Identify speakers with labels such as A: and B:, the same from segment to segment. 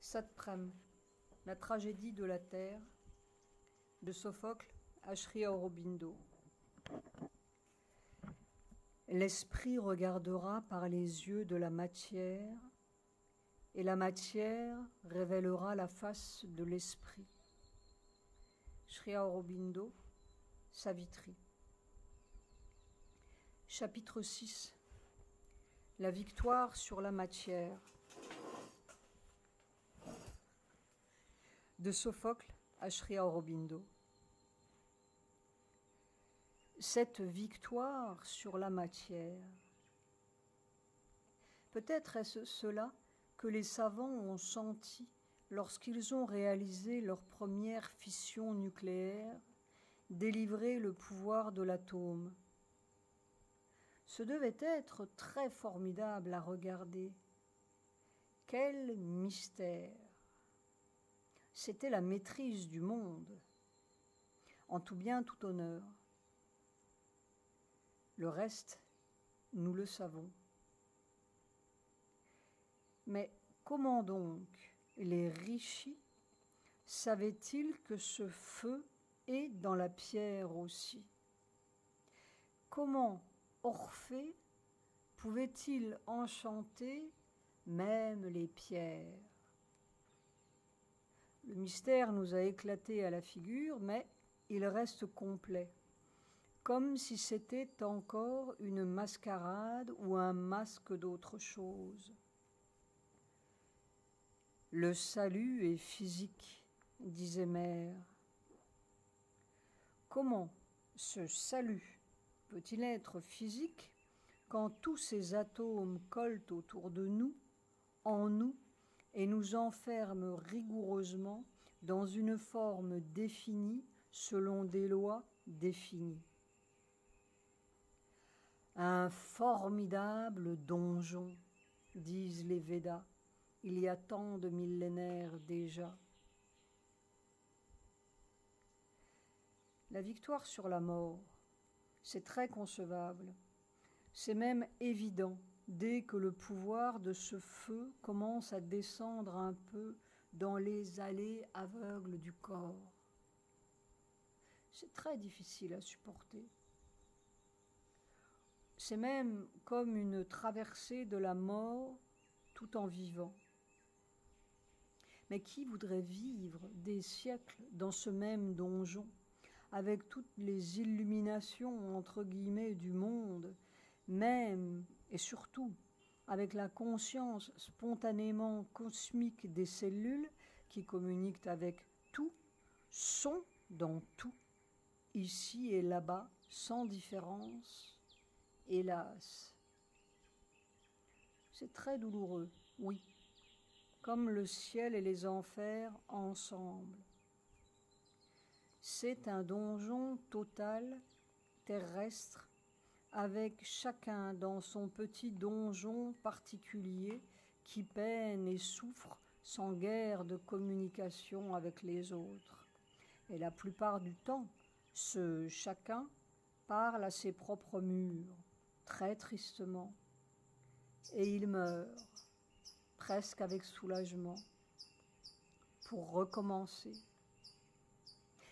A: Satprem, la tragédie de la terre, de Sophocle à Sri Aurobindo. L'esprit regardera par les yeux de la matière, et la matière révélera la face de l'esprit. Sri Aurobindo, Savitri. Chapitre 6. La victoire sur la matière. De Sophocle à Sri Aurobindo. Cette victoire sur la matière, peut-être est-ce cela que les savants ont senti lorsqu'ils ont réalisé leur première fission nucléaire, délivré le pouvoir de l'atome. Ce devait être très formidable à regarder. Quel mystère! C'était la maîtrise du monde, en tout bien, tout honneur. Le reste, nous le savons. Mais comment donc les rishis savaient-ils que ce feu est dans la pierre aussi? Comment Orphée pouvait-il enchanter même les pierres? Le mystère nous a éclaté à la figure, mais il reste complet, comme si c'était encore une mascarade ou un masque d'autre chose. Le salut est physique, disait Mère. Comment ce salut peut-il être physique quand tous ces atomes collent autour de nous, en nous, et nous enferment rigoureusement dans une forme définie selon des lois définies? Un formidable donjon, disent les Védas, il y a tant de millénaires déjà. La victoire sur la mort, c'est très concevable, c'est même évident dès que le pouvoir de ce feu commence à descendre un peu dans les allées aveugles du corps. C'est très difficile à supporter. C'est même comme une traversée de la mort tout en vivant. Mais qui voudrait vivre des siècles dans ce même donjon, avec toutes les illuminations entre guillemets du monde, même et surtout avec la conscience spontanément cosmique des cellules qui communiquent avec tout, sont dans tout, ici et là-bas, sans différence, hélas. C'est très douloureux, oui, comme le ciel et les enfers ensemble. C'est un donjon total, terrestre, avec chacun dans son petit donjon particulier qui peine et souffre sans guère de communication avec les autres. Et la plupart du temps, ce chacun parle à ses propres murs, très tristement, et il meurt, presque avec soulagement, pour recommencer.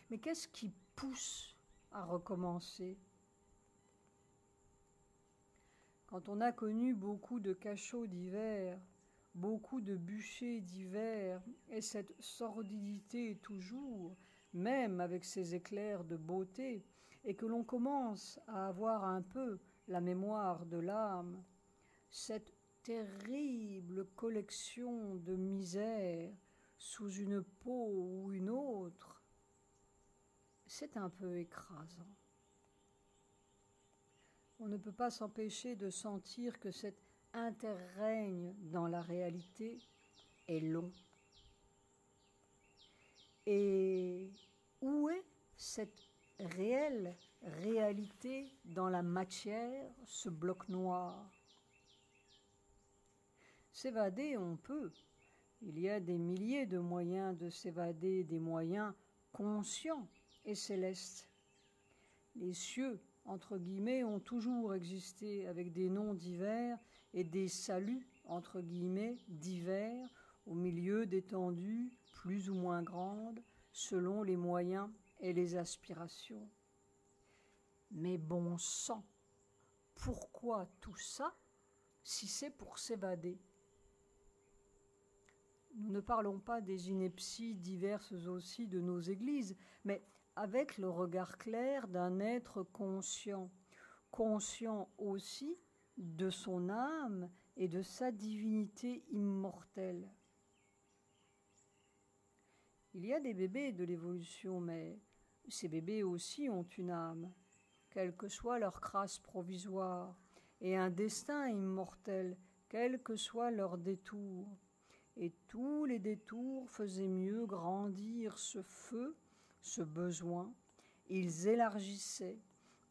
A: Mais qu'est-ce qui pousse à recommencer? Quand on a connu beaucoup de cachots divers, beaucoup de bûchers divers, et cette sordidité toujours, même avec ses éclairs de beauté, et que l'on commence à avoir un peu la mémoire de l'âme, cette terrible collection de misère sous une peau ou une autre, c'est un peu écrasant. On ne peut pas s'empêcher de sentir que cet interrègne dans la réalité est long. Et où est cette réelle réalité dans la matière, ce bloc noir? S'évader, on peut. Il y a des milliers de moyens de s'évader, des moyens conscients et célestes. Les cieux, entre guillemets, ont toujours existé avec des noms divers et des saluts, entre guillemets, divers, au milieu d'étendues plus ou moins grandes, selon les moyens et les aspirations. Mais bon sang, pourquoi tout ça si c'est pour s'évader? Nous ne parlons pas des inepties diverses aussi de nos églises, mais avec le regard clair d'un être conscient, conscient aussi de son âme et de sa divinité immortelle. Il y a des bébés de l'évolution, mais ces bébés aussi ont une âme, quelle que soit leur crasse provisoire, et un destin immortel, quel que soit leur détour. Et tous les détours faisaient mieux grandir ce feu, ce besoin. Ils élargissaient,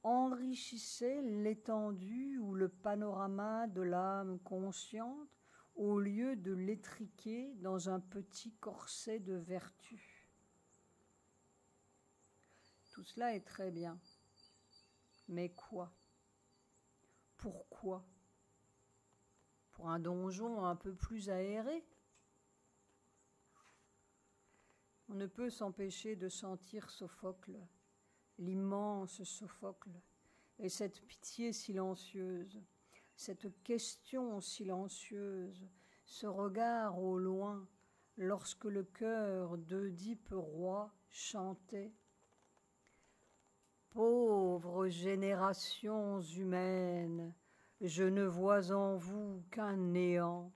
A: enrichissaient l'étendue ou le panorama de l'âme consciente au lieu de l'étriquer dans un petit corset de vertu. Tout cela est très bien. Mais quoi? Pourquoi? Pour un donjon un peu plus aéré? On ne peut s'empêcher de sentir Sophocle, l'immense Sophocle, et cette pitié silencieuse, cette question silencieuse, ce regard au loin, lorsque le chœur d'Œdipe roi chantait « Pauvres générations humaines, je ne vois en vous qu'un néant.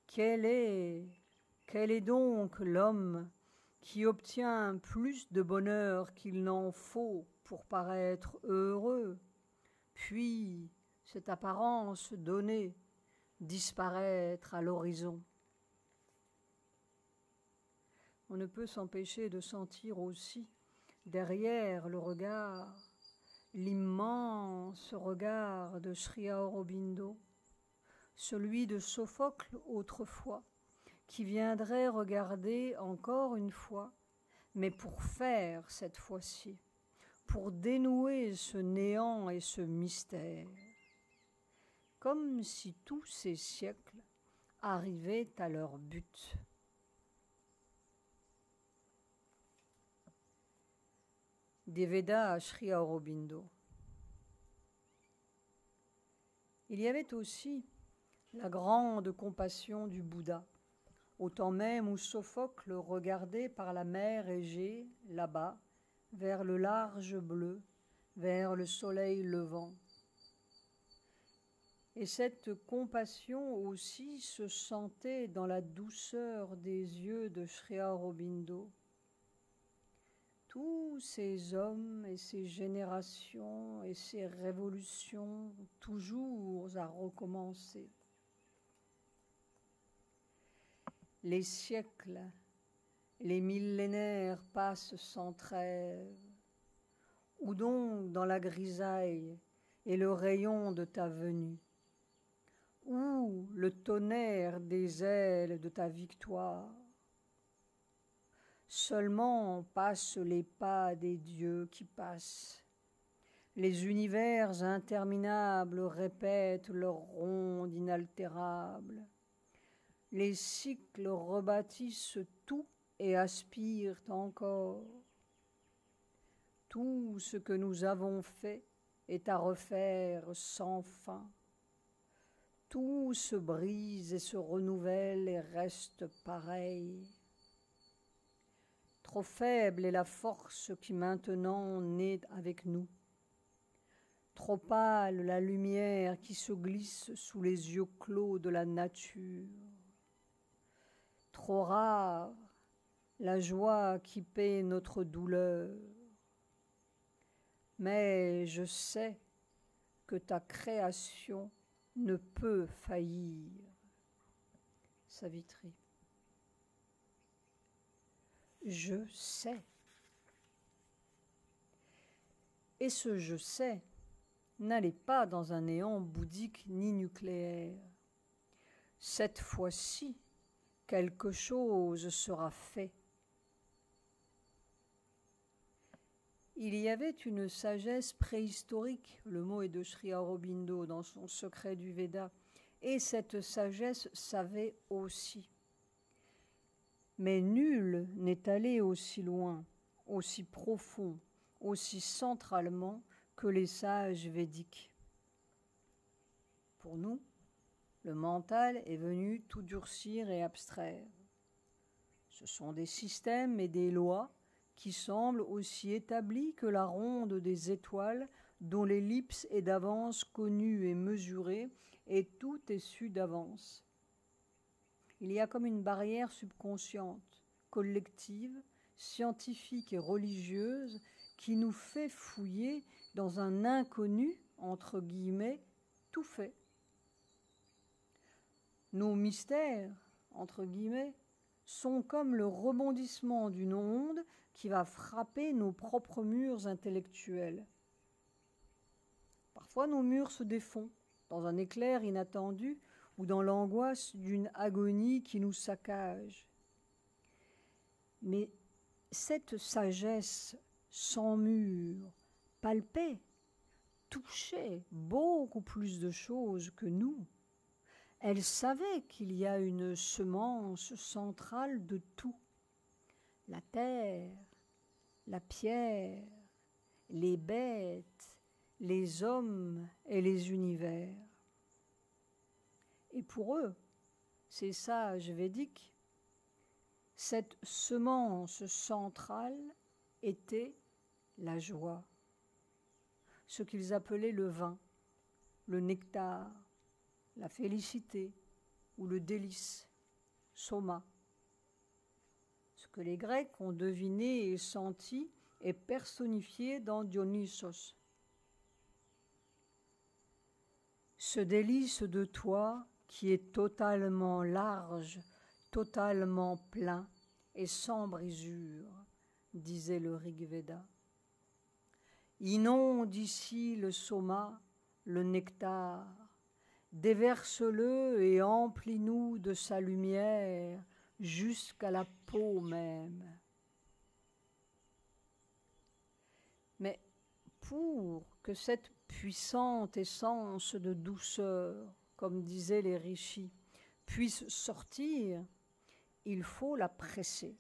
A: Quel est donc l'homme qui obtient plus de bonheur qu'il n'en faut pour paraître heureux, puis, cette apparence donnée, disparaître à l'horizon? » On ne peut s'empêcher de sentir aussi, derrière le regard, l'immense regard de Sri Aurobindo, celui de Sophocle autrefois, qui viendrait regarder encore une fois, mais pour faire cette fois-ci, pour dénouer ce néant et ce mystère, comme si tous ces siècles arrivaient à leur but. Des Védas à Sri Aurobindo. Il y avait aussi la grande compassion du Bouddha, au temps même où Sophocle regardait par la mer Égée, là-bas, vers le large bleu, vers le soleil levant. Et cette compassion aussi se sentait dans la douceur des yeux de Sri Aurobindo. Tous ces hommes et ces générations et ces révolutions toujours à recommencer. Les siècles, les millénaires passent sans trêve. Où donc dans la grisaille est le rayon de ta venue? Où le tonnerre des ailes de ta victoire? Seulement passent les pas des dieux qui passent. Les univers interminables répètent leur ronde inaltérable. Les cycles rebâtissent tout et aspirent encore. Tout ce que nous avons fait est à refaire sans fin. Tout se brise et se renouvelle et reste pareil. Trop faible est la force qui maintenant naît avec nous. Trop pâle la lumière qui se glisse sous les yeux clos de la nature. Trop rare la joie qui paie notre douleur. Mais je sais que ta création ne peut faillir. Savitri. Je sais. Et ce je sais n'allait pas dans un néant bouddhique ni nucléaire. Cette fois-ci, quelque chose sera fait. Il y avait une sagesse préhistorique, le mot est de Sri Aurobindo dans son secret du Veda, et cette sagesse savait aussi Mais nul n'est allé aussi loin, aussi profond, aussi centralement que les sages védiques. Pour nous, le mental est venu tout durcir et abstraire. Ce sont des systèmes et des lois qui semblent aussi établis que la ronde des étoiles dont l'ellipse est d'avance connue et mesurée, et tout est su d'avance. Il y a comme une barrière subconsciente, collective, scientifique et religieuse qui nous fait fouiller dans un inconnu, entre guillemets, tout fait. Nos mystères, entre guillemets, sont comme le rebondissement d'une onde qui va frapper nos propres murs intellectuels. Parfois, nos murs se défont dans un éclair inattendu ou dans l'angoisse d'une agonie qui nous saccage. Mais cette sagesse sans mur palpait, touchait beaucoup plus de choses que nous. Elle savait qu'il y a une semence centrale de tout. La terre, la pierre, les bêtes, les hommes et les univers. Et pour eux, ces sages védiques, cette semence centrale était la joie, ce qu'ils appelaient le vin, le nectar, la félicité ou le délice, soma. Ce que les Grecs ont deviné et senti est personnifié dans Dionysos. Ce délice de toi qui est totalement large, totalement plein et sans brisure, disait le Rig Veda. Inonde ici le soma, le nectar, déverse-le et emplis-nous de sa lumière jusqu'à la peau même. Mais pour que cette puissante essence de douceur, comme disaient les rishis, puisse sortir, il faut la presser.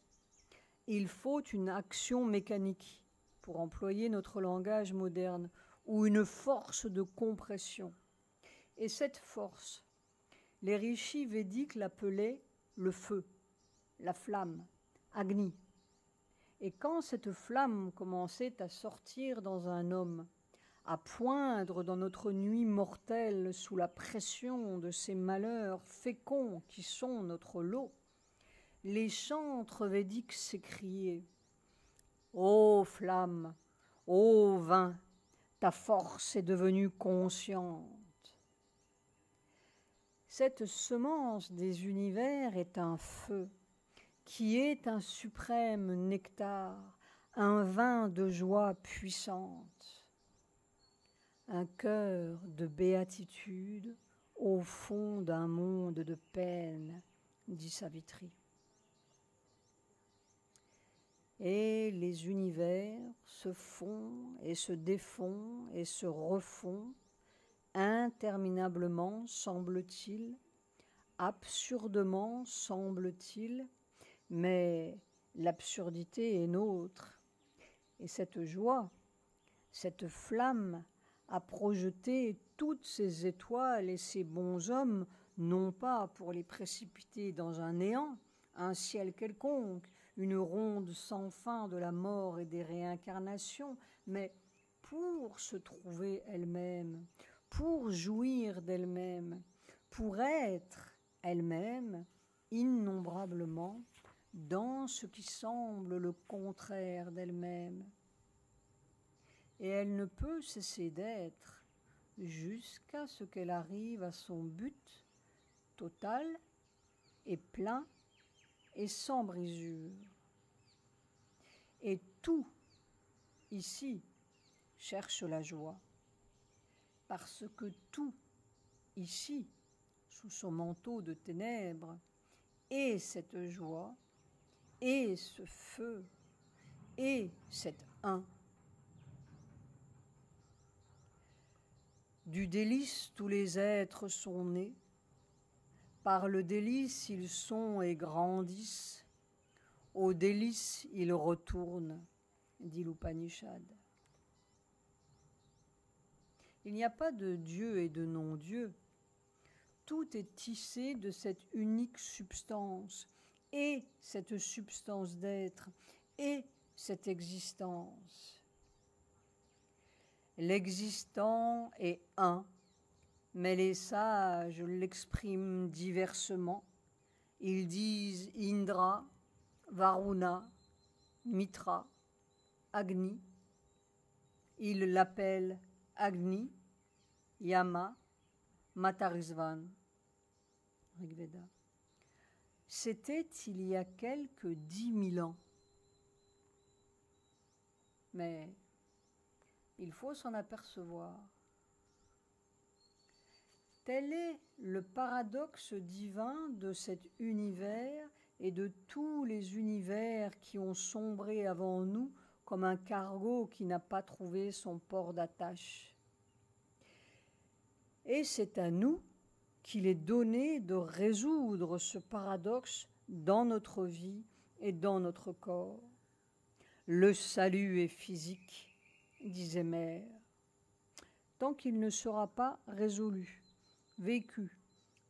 A: Il faut une action mécanique, pour employer notre langage moderne, ou une force de compression. Et cette force, les rishis védiques l'appelaient le feu, la flamme, Agni. Et quand cette flamme commençait à sortir dans un homme, à poindre dans notre nuit mortelle sous la pression de ces malheurs féconds qui sont notre lot, les chantres védiques s'écriaient « Ô flamme, ô vin, ta force est devenue consciente ». Cette semence des univers est un feu, qui est un suprême nectar, un vin de joie puissante, un cœur de béatitude au fond d'un monde de peine, dit Savitri. Et les univers se font et se défont et se refont interminablement, semble-t-il, absurdement, semble-t-il, mais l'absurdité est nôtre. Et cette joie, cette flamme a projeté toutes ces étoiles et ces bons hommes, non pas pour les précipiter dans un néant, un ciel quelconque, une ronde sans fin de la mort et des réincarnations, mais pour se trouver elle-même, pour jouir d'elle-même, pour être elle-même innombrablement dans ce qui semble le contraire d'elle-même. Et elle ne peut cesser d'être jusqu'à ce qu'elle arrive à son but total et plein et sans brisure. Et tout, ici, cherche la joie, parce que tout, ici, sous son manteau de ténèbres, est cette joie, et ce feu, et cet un. Du délice tous les êtres sont nés, par le délice ils sont et grandissent, Aux délices, il retourne, dit l'Upanishad. Il n'y a pas de Dieu et de non-Dieu. Tout est tissé de cette unique substance, et cette substance d'être, et cette existence. L'existant est un, mais les sages l'expriment diversement. Ils disent Indra, Varuna, Mitra, Agni. Ils l'appellent Agni, Yama, Matarisvan. Rigveda. C'était il y a quelques 10 000 ans. Mais il faut s'en apercevoir. Tel est le paradoxe divin de cet univers et de tous les univers qui ont sombré avant nous comme un cargo qui n'a pas trouvé son port d'attache. Et c'est à nous qu'il est donné de résoudre ce paradoxe dans notre vie et dans notre corps. Le salut est physique, disait Mère, tant qu'il ne sera pas résolu, vécu,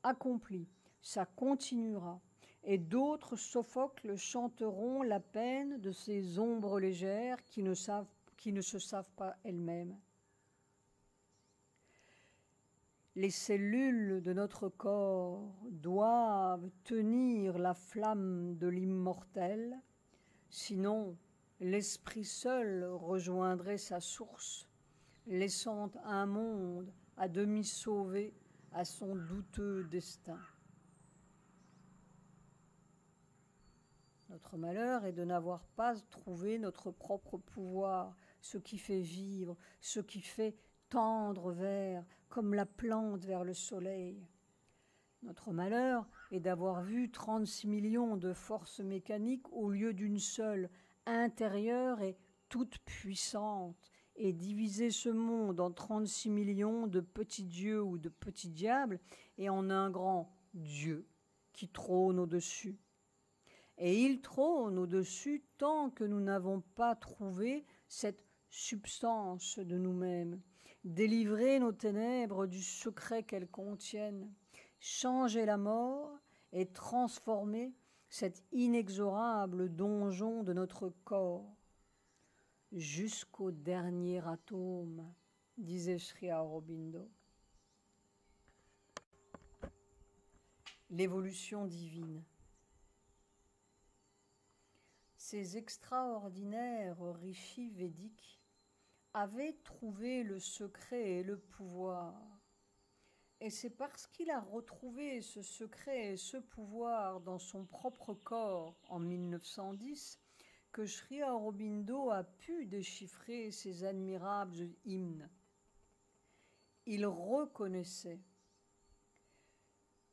A: accompli, ça continuera, et d'autres Sophocles chanteront la peine de ces ombres légères qui ne se savent pas elles-mêmes. Les cellules de notre corps doivent tenir la flamme de l'immortel, sinon l'esprit seul rejoindrait sa source, laissant un monde à demi sauvé à son douteux destin. Notre malheur est de n'avoir pas trouvé notre propre pouvoir, ce qui fait vivre, ce qui fait tendre vers, comme la plante vers le soleil. Notre malheur est d'avoir vu 36 millions de forces mécaniques au lieu d'une seule, intérieure et toute puissante, et diviser ce monde en 36 millions de petits dieux ou de petits diables et en un grand Dieu qui trône au-dessus. Et il trône au-dessus tant que nous n'avons pas trouvé cette substance de nous-mêmes, délivrer nos ténèbres du secret qu'elles contiennent, changer la mort et transformer cet inexorable donjon de notre corps jusqu'au dernier atome, disait Sri Aurobindo. L'évolution divine. Ces extraordinaires rishis védiques avaient trouvé le secret et le pouvoir. Et c'est parce qu'il a retrouvé ce secret et ce pouvoir dans son propre corps en 1910 que Sri Aurobindo a pu déchiffrer ces admirables hymnes. Il reconnaissait.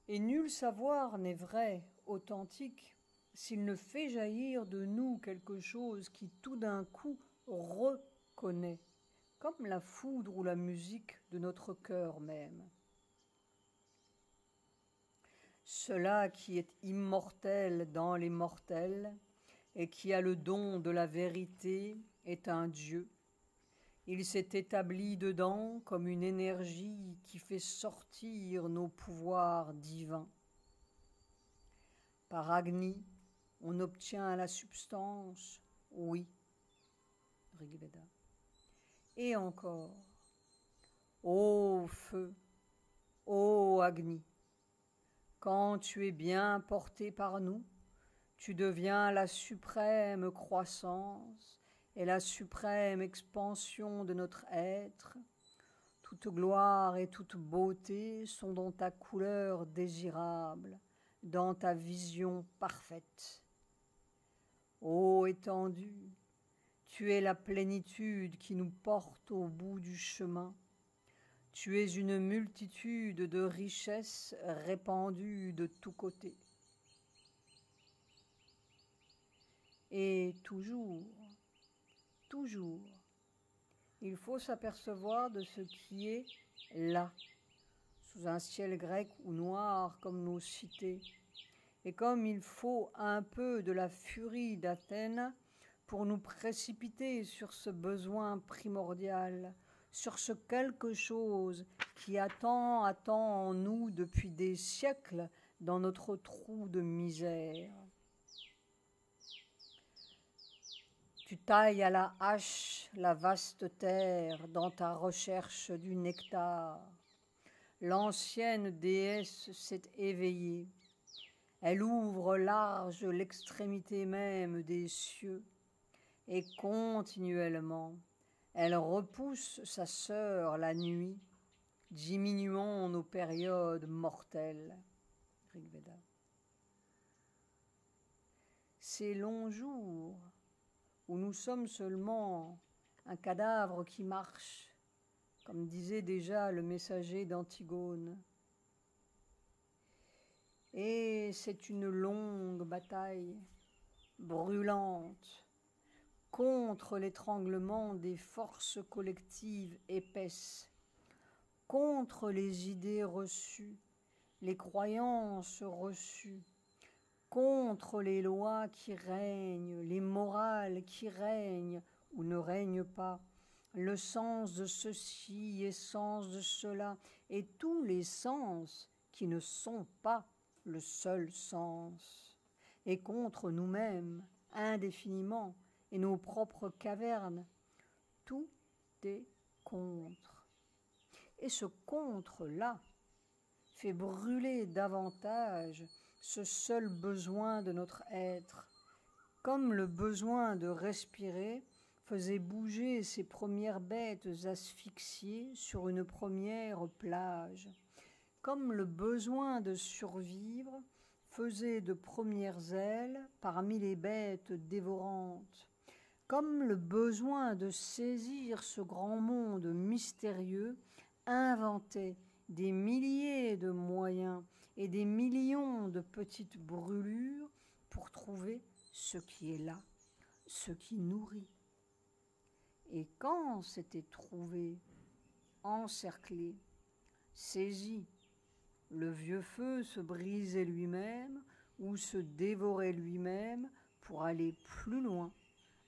A: Et nul savoir n'est vrai, authentique, s'il ne fait jaillir de nous quelque chose qui tout d'un coup reconnaît, comme la foudre ou la musique de notre cœur même. Cela qui est immortel dans les mortels et qui a le don de la vérité est un Dieu. Il s'est établi dedans comme une énergie qui fait sortir nos pouvoirs divins. Par Agni, on obtient la substance, oui. Rigveda. Et encore, ô feu, ô Agni, quand tu es bien porté par nous, tu deviens la suprême croissance et la suprême expansion de notre être. Toute gloire et toute beauté sont dans ta couleur désirable, dans ta vision parfaite. Ô étendue, tu es la plénitude qui nous porte au bout du chemin. Tu es une multitude de richesses répandues de tous côtés. Et toujours, il faut s'apercevoir de ce qui est là, sous un ciel grec ou noir comme nos cités, Et comme il faut un peu de la furie d'Athènes pour nous précipiter sur ce besoin primordial, sur ce quelque chose qui attend en nous depuis des siècles dans notre trou de misère. Tu tailles à la hache la vaste terre dans ta recherche du nectar. L'ancienne déesse s'est éveillée. Elle ouvre large l'extrémité même des cieux et continuellement, elle repousse sa sœur la nuit, diminuant nos périodes mortelles. Rigveda. Ces longs jours où nous sommes seulement un cadavre qui marche, comme disait déjà le messager d'Antigone. Et c'est une longue bataille, brûlante, contre l'étranglement des forces collectives épaisses, contre les idées reçues, les croyances reçues, contre les lois qui règnent, les morales qui règnent ou ne règnent pas, le sens de ceci et sens de cela, et tous les sens qui ne sont pas le seul sens, et contre nous-mêmes, indéfiniment, et nos propres cavernes. Tout est contre. Et ce contre-là fait brûler davantage ce seul besoin de notre être, comme le besoin de respirer faisait bouger ces premières bêtes asphyxiées sur une première plage, comme le besoin de survivre faisait de premières ailes parmi les bêtes dévorantes, comme le besoin de saisir ce grand monde mystérieux inventait des milliers de moyens et des millions de petites brûlures pour trouver ce qui est là, ce qui nourrit. Et quand c'était trouvé, encerclé, saisi, le vieux feu se brisait lui-même ou se dévorait lui-même pour aller plus loin,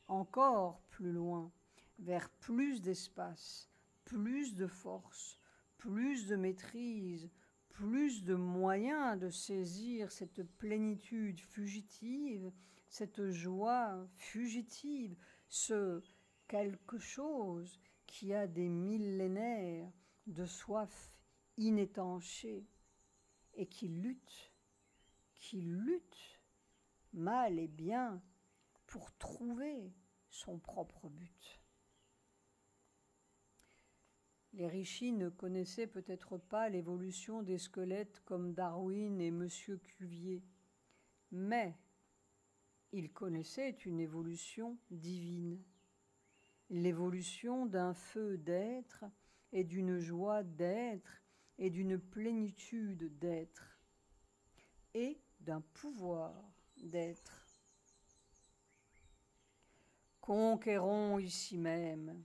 A: encore plus loin, vers plus d'espace, plus de force, plus de maîtrise, plus de moyens de saisir cette plénitude fugitive, cette joie fugitive, ce quelque chose qui a des millénaires de soif inétanchée et qui lutte mal et bien pour trouver son propre but. Les rishis ne connaissaient peut-être pas l'évolution des squelettes comme Darwin et M. Cuvier, mais ils connaissaient une évolution divine, l'évolution d'un feu d'être et d'une joie d'être et d'une plénitude d'être et d'un pouvoir d'être. Conquérons ici même,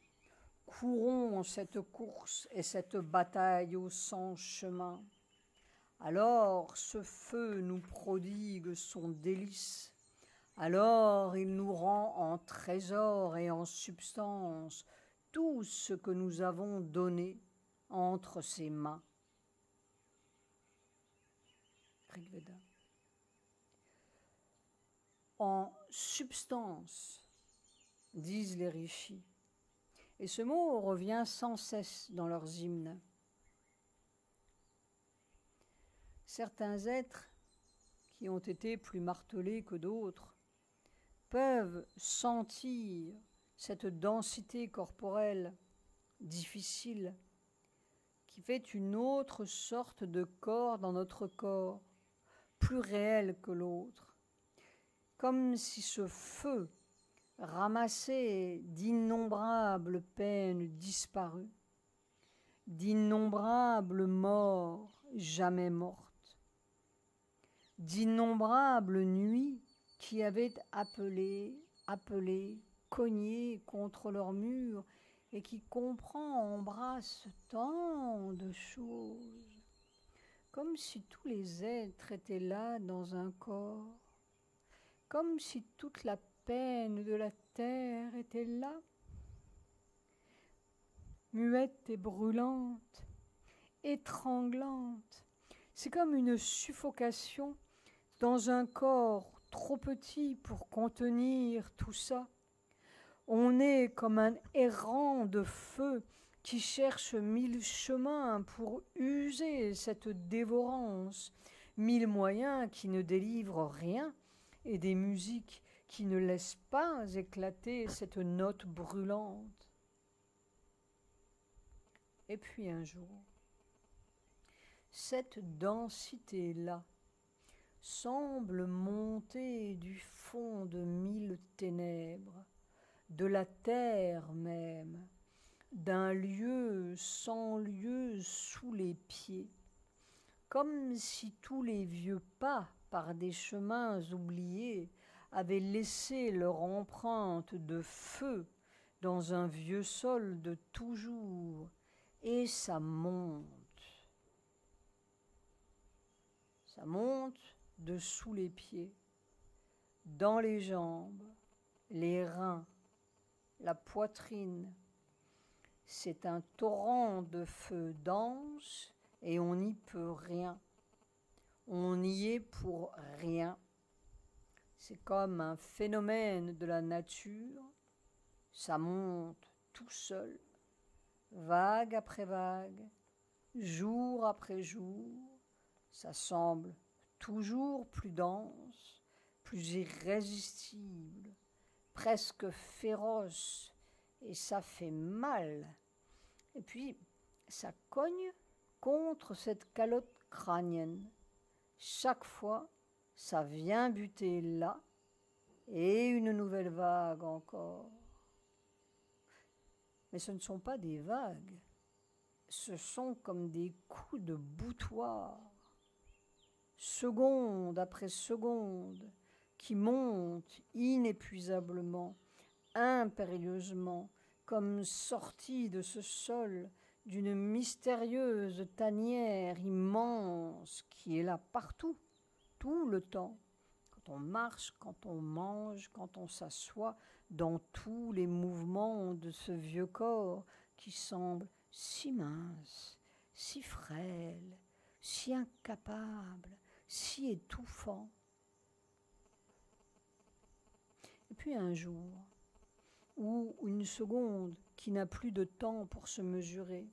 A: courons cette course et cette bataille au sans chemin. Alors ce feu nous prodigue son délice, alors il nous rend en trésor et en substance tout ce que nous avons donné entre ses mains. Rigveda. En substance, disent les rishis, et ce mot revient sans cesse dans leurs hymnes. Certains êtres qui ont été plus martelés que d'autres peuvent sentir cette densité corporelle difficile qui fait une autre sorte de corps dans notre corps, plus réel que l'autre, comme si ce feu ramassait d'innombrables peines disparues, d'innombrables morts jamais mortes, d'innombrables nuits qui avaient appelé, cogné contre leur mur et qui embrasse tant de choses, comme si tous les êtres étaient là dans un corps, comme si toute la peine de la terre était là, muette et brûlante, étranglante. C'est comme une suffocation dans un corps trop petit pour contenir tout ça. On est comme un errant de feu qui cherche 1000 chemins pour user cette dévorance, 1000 moyens qui ne délivrent rien et des musiques qui ne laissent pas éclater cette note brûlante. Et puis un jour, cette densité-là semble monter du fond de 1000 ténèbres, de la terre même, d'un lieu sans lieu sous les pieds, comme si tous les vieux pas par des chemins oubliés avaient laissé leur empreinte de feu dans un vieux sol de toujours, et ça monte de sous les pieds, dans les jambes, les reins, la poitrine. C'est un torrent de feu dense et on n'y peut rien. On n'y est pour rien. C'est comme un phénomène de la nature. Ça monte tout seul, vague après vague, jour après jour. Ça semble toujours plus dense, plus irrésistible, presque féroce, et ça fait mal. Et puis, ça cogne contre cette calotte crânienne. Chaque fois, ça vient buter là, et une nouvelle vague encore. Mais ce ne sont pas des vagues, ce sont comme des coups de boutoir, seconde après seconde, qui montent inépuisablement, impérieusement, comme sortis de ce sol d'une mystérieuse tanière immense qui est là partout, tout le temps, quand on marche, quand on mange, quand on s'assoit, dans tous les mouvements de ce vieux corps qui semble si mince, si frêle, si incapable, si étouffant. Et puis un jour, ou une seconde qui n'a plus de temps pour se mesurer,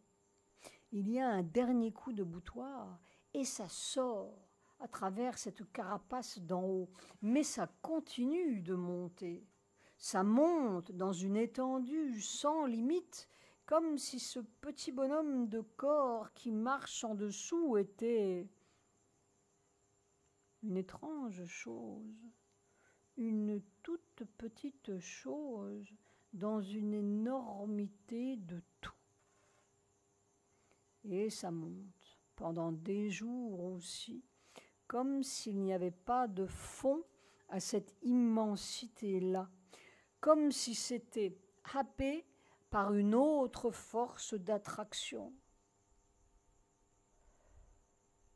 A: il y a un dernier coup de boutoir et ça sort à travers cette carapace d'en haut, mais ça continue de monter. Ça monte dans une étendue sans limite, comme si ce petit bonhomme de corps qui marche en dessous était une étrange chose, une toute petite chose dans une énormité de tout. Et ça monte pendant des jours aussi, comme s'il n'y avait pas de fond à cette immensité-là, comme si c'était happé par une autre force d'attraction.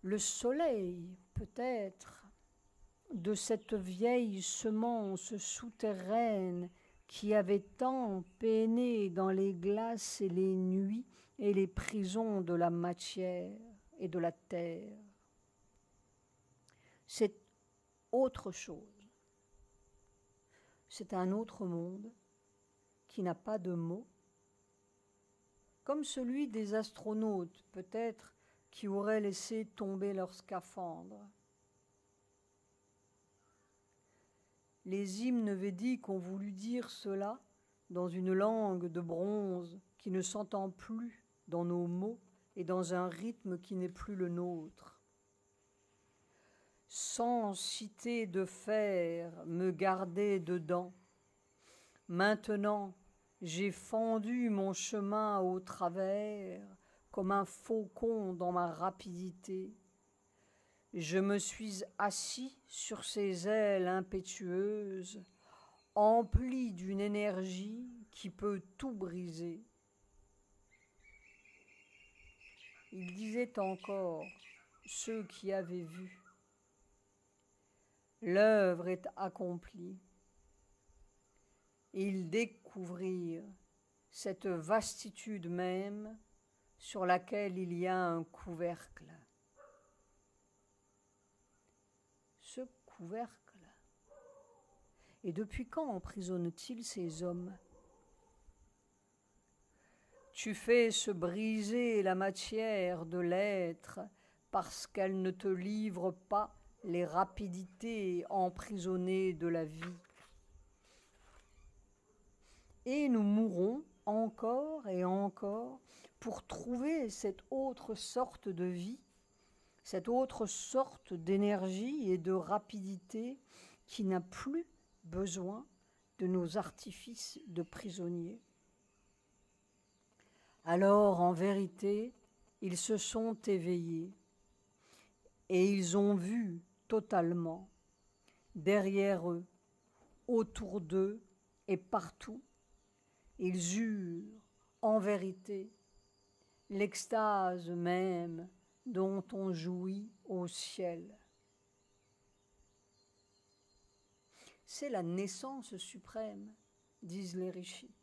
A: Le soleil, peut-être, de cette vieille semence souterraine qui avait tant peiné dans les glaces et les nuits et les prisons de la matière et de la terre. C'est autre chose. C'est un autre monde qui n'a pas de mots, comme celui des astronautes, peut-être, qui auraient laissé tomber leur scaphandre. Les hymnes védiques ont voulu dire cela dans une langue de bronze qui ne s'entend plus dans nos mots et dans un rythme qui n'est plus le nôtre. Sans cité de fer me garder dedans. Maintenant, j'ai fendu mon chemin au travers comme un faucon dans ma rapidité. Je me suis assis sur ses ailes impétueuses, empli d'une énergie qui peut tout briser. Il disait encore ceux qui avaient vu. L'œuvre est accomplie. Ils découvrirent cette vastitude même sur laquelle il y a un couvercle. Ce couvercle. Et depuis quand emprisonne-t-il ces hommes? Tu fais se briser la matière de l'être parce qu'elle ne te livre pas les rapidités emprisonnées de la vie. Et nous mourrons encore et encore pour trouver cette autre sorte de vie, cette autre sorte d'énergie et de rapidité qui n'a plus besoin de nos artifices de prisonniers. Alors, en vérité, ils se sont éveillés et ils ont vu totalement, derrière eux, autour d'eux et partout, ils eurent, en vérité, l'extase même dont on jouit au ciel. C'est la naissance suprême, disent les rishis.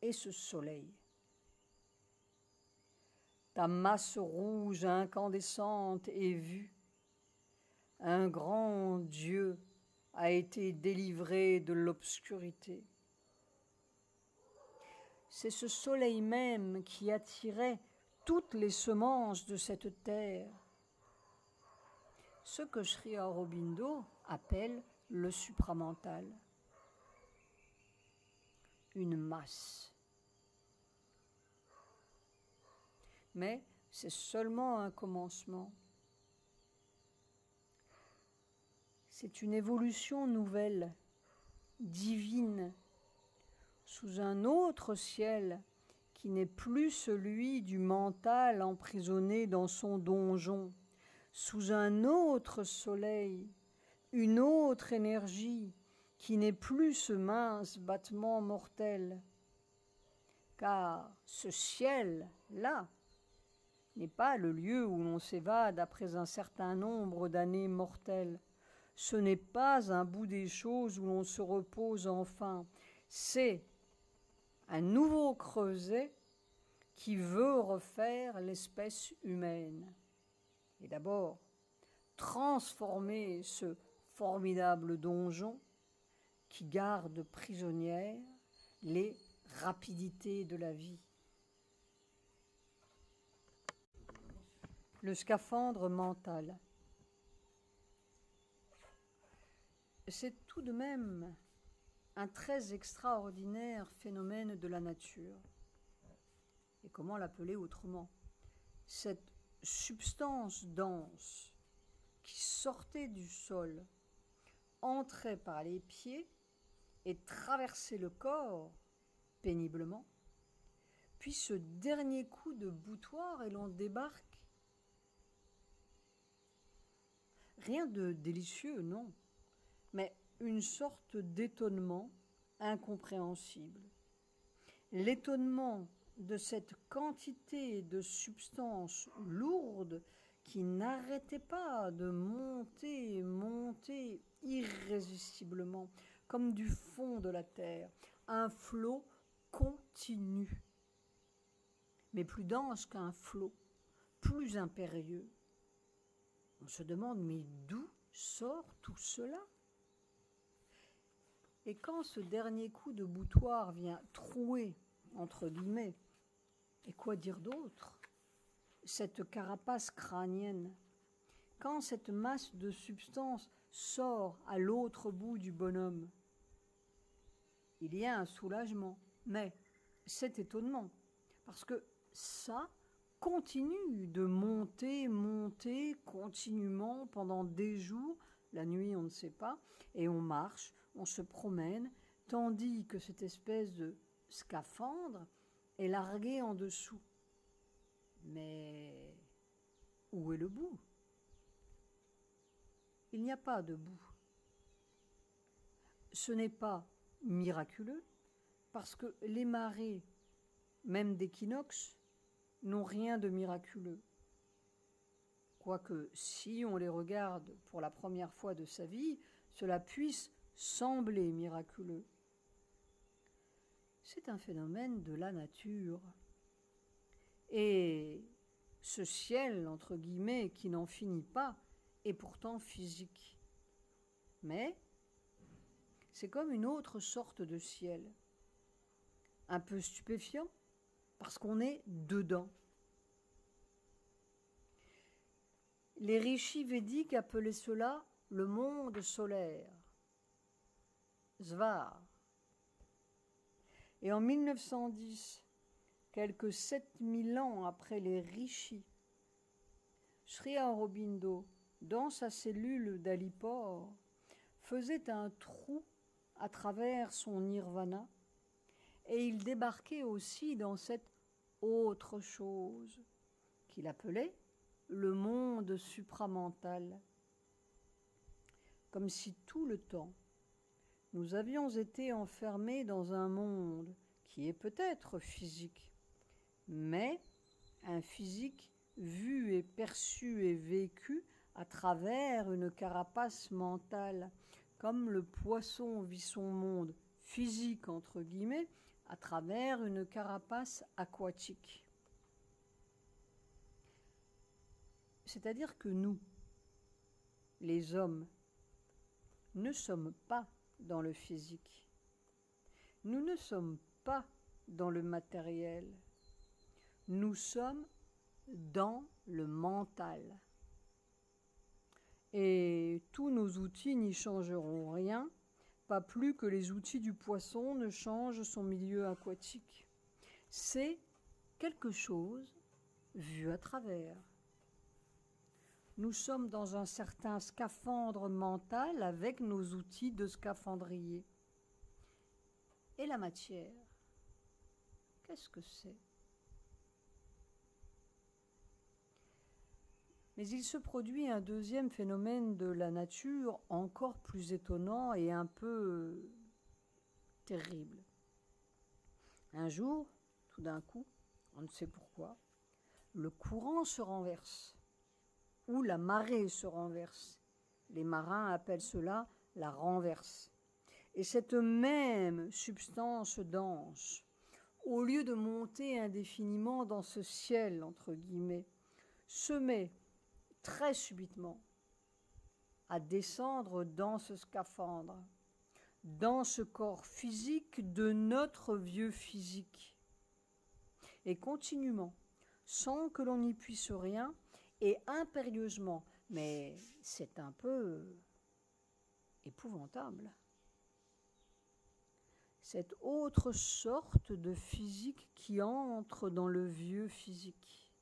A: Et ce soleil, ta masse rouge incandescente est vue, un grand Dieu a été délivré de l'obscurité. C'est ce soleil même qui attirait toutes les semences de cette terre, ce que Sri Aurobindo appelle le supramental, une masse. Mais c'est seulement un commencement. C'est une évolution nouvelle, divine, sous un autre ciel qui n'est plus celui du mental emprisonné dans son donjon, sous un autre soleil, une autre énergie qui n'est plus ce mince battement mortel. Car ce ciel-là n'est pas le lieu où l'on s'évade après un certain nombre d'années mortelles. Ce n'est pas un bout des choses où l'on se repose enfin. C'est un nouveau creuset qui veut refaire l'espèce humaine. Et d'abord, transformer ce formidable donjon qui garde prisonnières les rapidités de la vie. Le scaphandre mental. C'est tout de même un très extraordinaire phénomène de la nature. Et comment l'appeler autrement? Cette substance dense qui sortait du sol, entrait par les pieds et traversait le corps péniblement, puis ce dernier coup de boutoir et l'on débarque. Rien de délicieux, non, mais une sorte d'étonnement incompréhensible. L'étonnement de cette quantité de substance lourde qui n'arrêtait pas de monter, monter irrésistiblement, comme du fond de la terre, un flot continu, mais plus dense qu'un flot, plus impérieux. On se demande, mais d'où sort tout cela? Et quand ce dernier coup de boutoir vient trouer, entre guillemets, et quoi dire d'autre, cette carapace crânienne, quand cette masse de substance sort à l'autre bout du bonhomme, il y a un soulagement, mais cet étonnement, parce que ça continue de monter, monter continuellement pendant des jours, la nuit on ne sait pas, et on marche, on se promène, tandis que cette espèce de scaphandre est largué en dessous. Mais où est le bout? Il n'y a pas de bout. Ce n'est pas miraculeux, parce que les marées, même d'équinoxe, n'ont rien de miraculeux. quoique si on les regarde pour la première fois de sa vie, cela puisse sembler miraculeux. C'est un phénomène de la nature. Et ce ciel, entre guillemets, qui n'en finit pas, est pourtant physique. Mais c'est comme une autre sorte de ciel, un peu stupéfiant, parce qu'on est dedans. Les rishis védiques appelaient cela le monde solaire, Svar. Et en 1910, quelques 7000 ans après les rishis, Sri Aurobindo, dans sa cellule d'Alipore, faisait un trou à travers son nirvana et il débarquait aussi dans cette autre chose qu'il appelait le monde supramental, comme si tout le temps nous avions été enfermés dans un monde qui est peut-être physique, mais un physique vu et perçu et vécu à travers une carapace mentale, comme le poisson vit son monde physique, entre guillemets, à travers une carapace aquatique. C'est-à-dire que nous, les hommes, ne sommes pas dans le physique. Nous ne sommes pas dans le matériel. Nous sommes dans le mental. Et tous nos outils n'y changeront rien, pas plus que les outils du poisson ne changent son milieu aquatique. C'est quelque chose vu à travers. Nous sommes dans un certain scaphandre mental avec nos outils de scaphandrier. Et la matière, qu'est-ce que c'est ? Mais il se produit un deuxième phénomène de la nature encore plus étonnant et un peu terrible. Un jour, tout d'un coup, on ne sait pourquoi, le courant se renverse, ou la marée se renverse. Les marins appellent cela la renverse. Et cette même substance dense, au lieu de monter indéfiniment dans ce ciel, entre guillemets, se met très subitement à descendre dans ce scaphandre, dans ce corps physique de notre vieux physique, et continuellement, sans que l'on n'y puisse rien, et impérieusement, mais c'est un peu épouvantable. Cette autre sorte de physique qui entre dans le vieux physique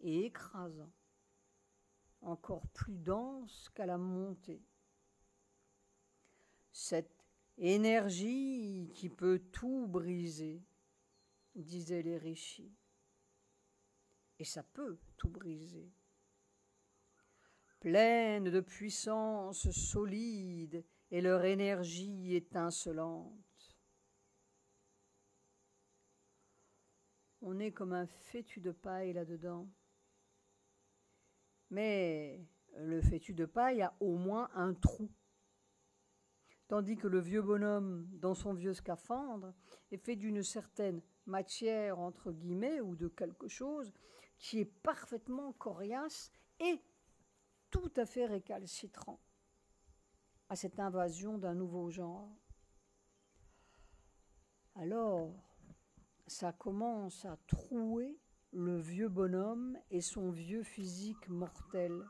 A: et écrasant, encore plus dense qu'à la montée. Cette énergie qui peut tout briser, disaient les rishis. Et ça peut tout briser. Pleine de puissance solide et leur énergie étincelante. On est comme un fétu de paille là-dedans. Mais le fétu de paille a au moins un trou. Tandis que le vieux bonhomme, dans son vieux scaphandre, est fait d'une certaine matière, entre guillemets, ou de quelque chose qui est parfaitement coriace et tout à fait récalcitrant à cette invasion d'un nouveau genre. Alors, ça commence à trouer le vieux bonhomme et son vieux physique mortel.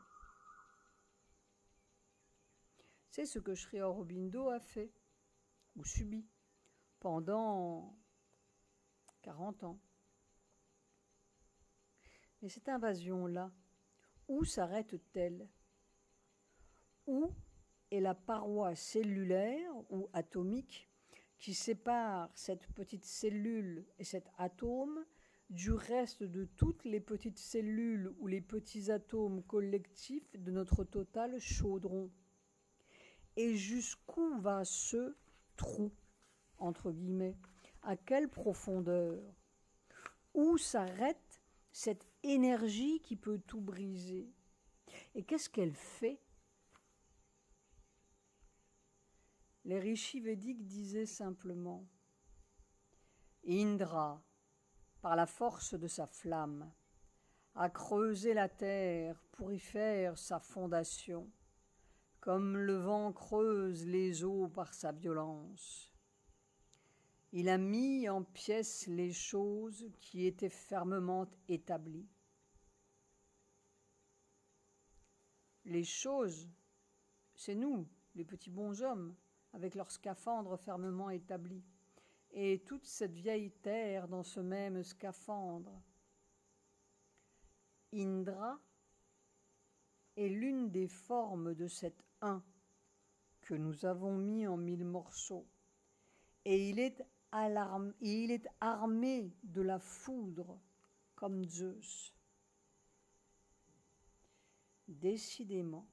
A: C'est ce que Sri Aurobindo a fait, ou subi, pendant 40 ans. Mais cette invasion-là, où s'arrête-t-elle ? Où est la paroi cellulaire ou atomique qui sépare cette petite cellule et cet atome du reste de toutes les petites cellules ou les petits atomes collectifs de notre total chaudron ? Et jusqu'où va ce trou, entre guillemets ? À quelle profondeur ? Où s'arrête cette énergie qui peut tout briser. Et qu'est-ce qu'elle fait? Les rishis védiques disaient simplement Indra, par la force de sa flamme, a creusé la terre pour y faire sa fondation, comme le vent creuse les eaux par sa violence. Il a mis en pièces les choses qui étaient fermement établies. Les choses, c'est nous, les petits bonshommes, avec leurs scaphandres fermement établis, et toute cette vieille terre dans ce même scaphandre. Indra est l'une des formes de cet un que nous avons mis en 1000 morceaux, et il est armé de la foudre comme Zeus. Décidément,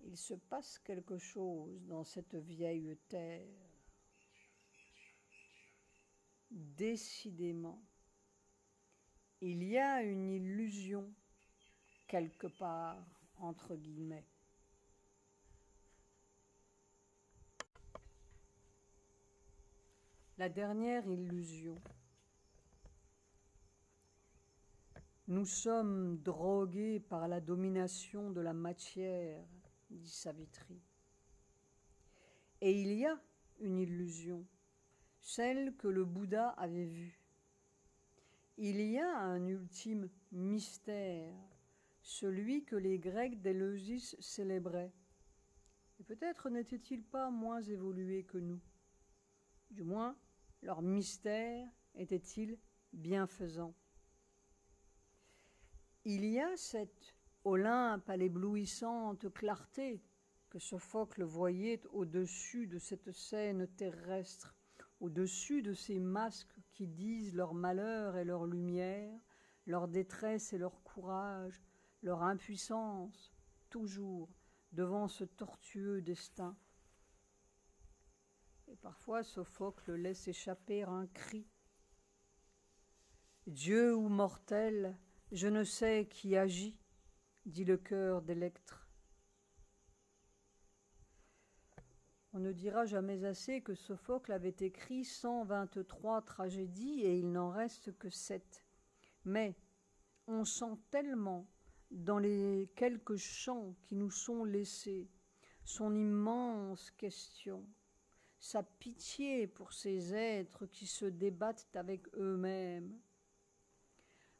A: il se passe quelque chose dans cette vieille terre. Décidément, il y a une illusion quelque part, entre guillemets. La dernière illusion. Nous sommes drogués par la domination de la matière, dit Savitri. Et il y a une illusion, celle que le Bouddha avait vue. Il y a un ultime mystère, celui que les Grecs d'Éleusis célébraient. Et peut-être n'était-il pas moins évolué que nous. Du moins, leur mystère était-il bienfaisant. Il y a cette Olympe à l'éblouissante clarté que Sophocle voyait au-dessus de cette scène terrestre, au-dessus de ces masques qui disent leur malheur et leur lumière, leur détresse et leur courage, leur impuissance, toujours devant ce tortueux destin. Et parfois Sophocle laisse échapper un cri. Dieu ou mortel, je ne sais qui agit, dit le cœur d'Électre. On ne dira jamais assez que Sophocle avait écrit 123 tragédies et il n'en reste que 7. Mais on sent tellement dans les quelques chants qui nous sont laissés son immense question, sa pitié pour ces êtres qui se débattent avec eux-mêmes.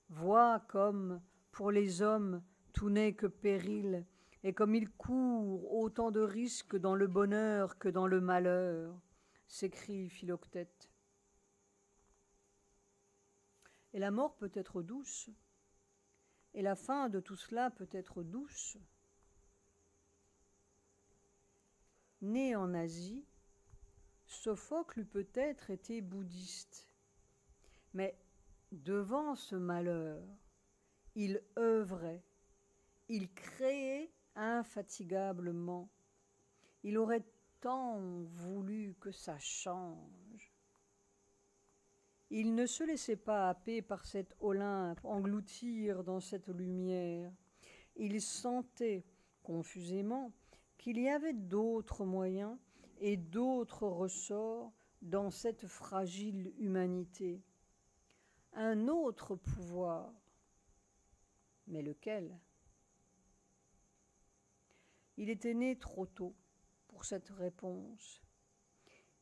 A: Vois comme, pour les hommes, tout n'est que péril, et comme ils courent autant de risques dans le bonheur que dans le malheur, s'écrie Philoctète. Et la mort peut être douce, et la fin de tout cela peut être douce. Né en Asie, Sophocle eût peut-être été bouddhiste, mais devant ce malheur, il œuvrait, il créait infatigablement. Il aurait tant voulu que ça change. Il ne se laissait pas happer par cet Olympe, engloutir dans cette lumière. Il sentait confusément qu'il y avait d'autres moyens et d'autres ressorts dans cette fragile humanité. Un autre pouvoir. Mais lequel? Il était né trop tôt pour cette réponse.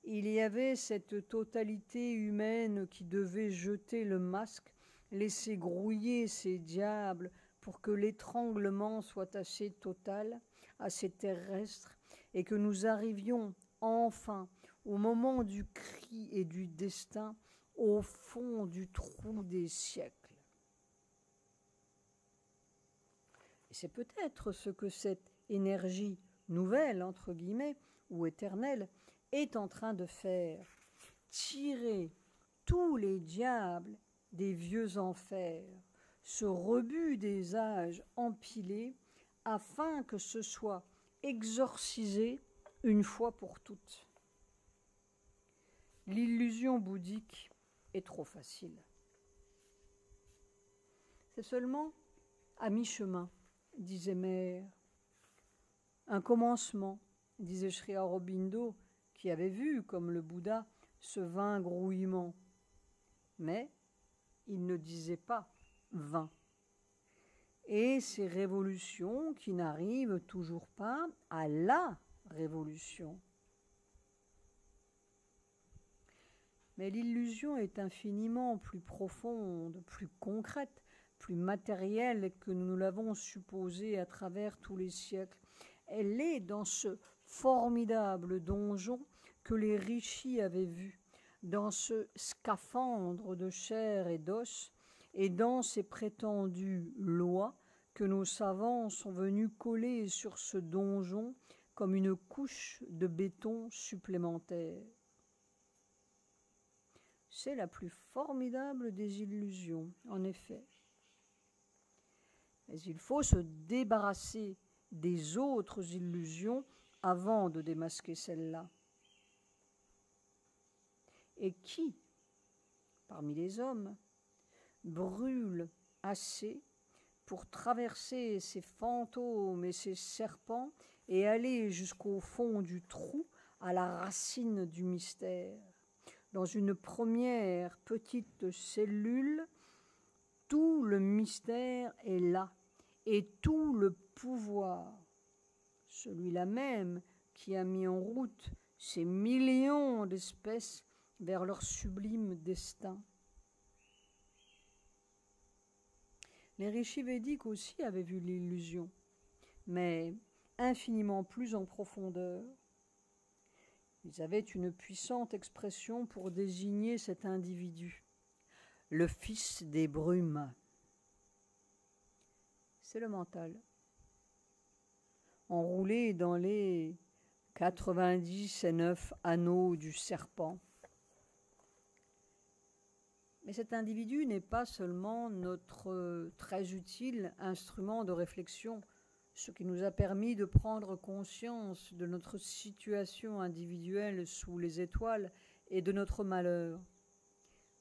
A: Il y avait cette totalité humaine qui devait jeter le masque, laisser grouiller ces diables pour que l'étranglement soit assez total, assez terrestre, et que nous arrivions enfin au moment du cri et du destin, au fond du trou des siècles. Et c'est peut-être ce que cette énergie nouvelle, entre guillemets, ou éternelle, est en train de faire, tirer tous les diables des vieux enfers, ce rebut des âges empilés, afin que ce soit exorcisé une fois pour toutes. L'illusion bouddhique est trop facile. C'est seulement à mi-chemin, disait Mère. Un commencement, disait Sri Aurobindo, qui avait vu, comme le Bouddha, ce vain grouillement. Mais il ne disait pas vain. Et ces révolutions qui n'arrivent toujours pas à la révolution. Mais l'illusion est infiniment plus profonde, plus concrète, plus matérielle que nous l'avons supposé à travers tous les siècles. Elle est dans ce formidable donjon que les rishis avaient vu, dans ce scaphandre de chair et d'os, et dans ces prétendues lois que nos savants sont venus coller sur ce donjon comme une couche de béton supplémentaire. C'est la plus formidable des illusions, en effet. Mais il faut se débarrasser des autres illusions avant de démasquer celle-là. Et qui, parmi les hommes, brûle assez pour traverser ces fantômes et ces serpents et aller jusqu'au fond du trou, à la racine du mystère? Dans une première petite cellule, tout le mystère est là, et tout le pouvoir, celui-là même qui a mis en route ces millions d'espèces vers leur sublime destin. Les rishis védiques aussi avaient vu l'illusion, mais infiniment plus en profondeur. Ils avaient une puissante expression pour désigner cet individu, le fils des brumes. C'est le mental, enroulé dans les 99 anneaux du serpent. Mais cet individu n'est pas seulement notre très utile instrument de réflexion, ce qui nous a permis de prendre conscience de notre situation individuelle sous les étoiles et de notre malheur.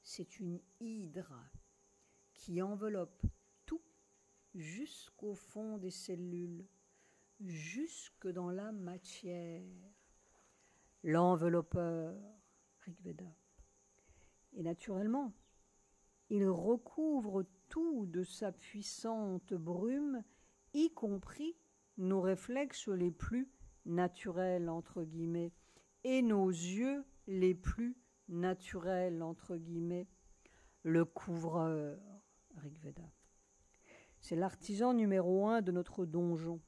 A: C'est une hydre qui enveloppe tout jusqu'au fond des cellules, jusque dans la matière. L'enveloppeur, Rigveda. Et naturellement, il recouvre tout de sa puissante brume, y compris nos réflexes les plus naturels, entre guillemets, et nos yeux les plus naturels, entre guillemets. Le couvreur, Rigveda. C'est l'artisan numéro 1 de notre donjon.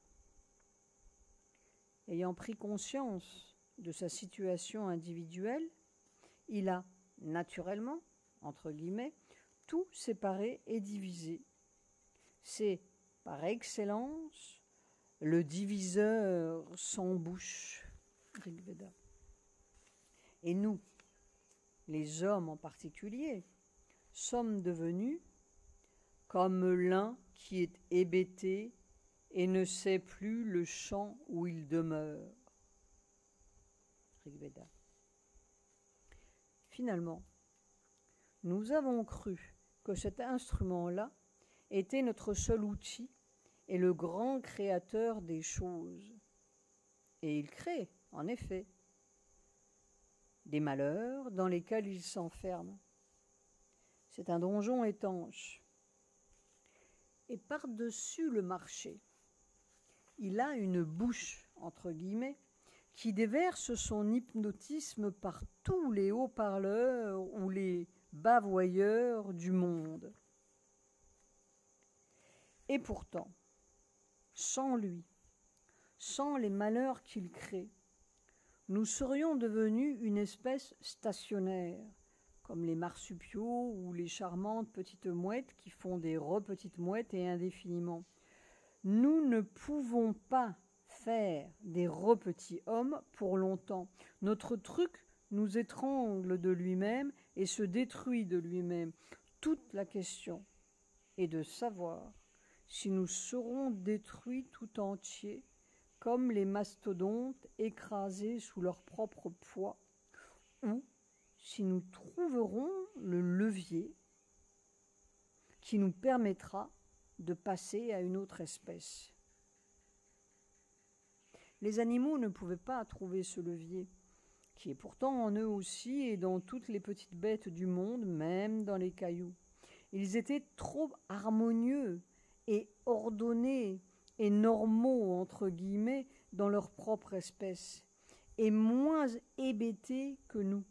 A: Ayant pris conscience de sa situation individuelle, il a naturellement, entre guillemets, tout séparé et divisé. C'est par excellence le diviseur sans bouche, Rigveda. Et nous, les hommes en particulier, sommes devenus comme l'un qui est hébété et ne sait plus le champ où il demeure. Rigveda. Finalement, nous avons cru que cet instrument-là était notre seul outil et le grand créateur des choses. Et il crée, en effet, des malheurs dans lesquels il s'enferme. C'est un donjon étanche. Et par-dessus le marché, il a une bouche, entre guillemets, qui déverse son hypnotisme par tous les haut-parleurs ou les bavoyeurs du monde. Et pourtant, sans lui, sans les malheurs qu'il crée, nous serions devenus une espèce stationnaire, comme les marsupiaux ou les charmantes petites mouettes qui font des repetites mouettes et indéfiniment. Nous ne pouvons pas faire des repetits hommes pour longtemps. Notre truc nous étrangle de lui-même et se détruit de lui-même. Toute la question est de savoir si nous serons détruits tout entiers, comme les mastodontes écrasés sous leur propre poids, ou si nous trouverons le levier qui nous permettra de passer à une autre espèce. Les animaux ne pouvaient pas trouver ce levier, qui est pourtant en eux aussi et dans toutes les petites bêtes du monde, même dans les cailloux. Ils étaient trop harmonieux et ordonnés et normaux, entre guillemets, dans leur propre espèce, et moins hébétés que nous.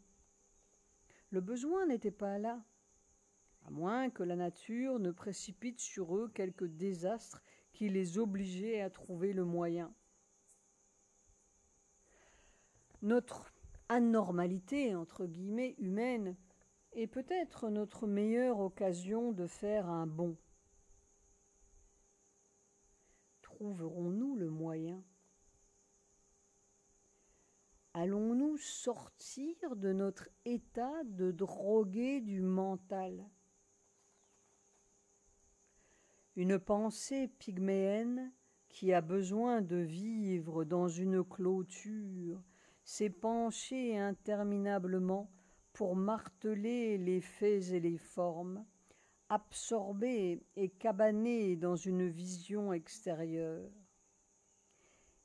A: Le besoin n'était pas là, à moins que la nature ne précipite sur eux quelques désastres qui les obligeaient à trouver le moyen. Notre anormalité, entre guillemets, humaine, est peut-être notre meilleure occasion de faire un bond. Trouverons-nous le moyen ? Allons-nous sortir de notre état de drogué du mental ? Une pensée pygméenne qui a besoin de vivre dans une clôture s'est penchée interminablement pour marteler les faits et les formes, absorbée et cabanée dans une vision extérieure.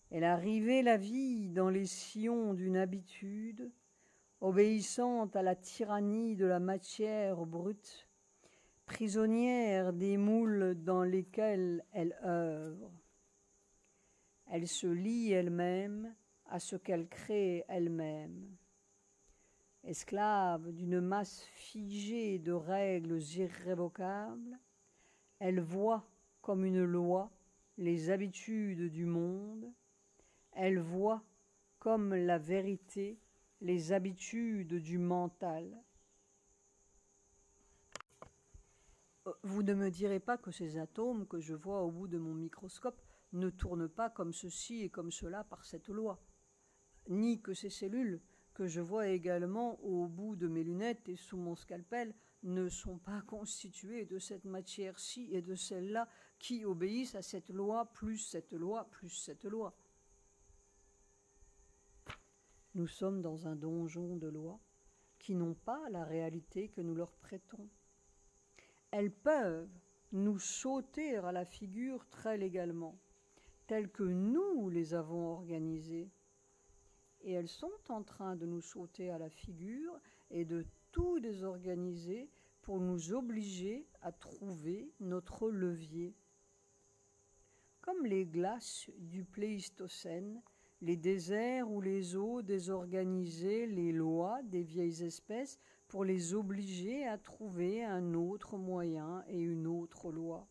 A: Elle a rivé la vie dans les sillons d'une habitude, obéissante à la tyrannie de la matière brute, prisonnière des moules dans lesquels elle œuvre. Elle se lie elle-même à ce qu'elle crée elle-même. Esclave d'une masse figée de règles irrévocables, elle voit comme une loi les habitudes du monde, elle voit comme la vérité les habitudes du mental. Vous ne me direz pas que ces atomes que je vois au bout de mon microscope ne tournent pas comme ceci et comme cela par cette loi, ni que ces cellules que je vois également au bout de mes lunettes et sous mon scalpel ne sont pas constituées de cette matière-ci et de celle-là qui obéissent à cette loi, plus cette loi, plus cette loi. Nous sommes dans un donjon de lois qui n'ont pas la réalité que nous leur prêtons. Elles peuvent nous sauter à la figure très légalement, telles que nous les avons organisées. Et elles sont en train de nous sauter à la figure et de tout désorganiser pour nous obliger à trouver notre levier. Comme les glaces du Pléistocène, les déserts où les eaux désorganisaient les lois des vieilles espèces pour les obliger à trouver un autre moyen et une autre loi.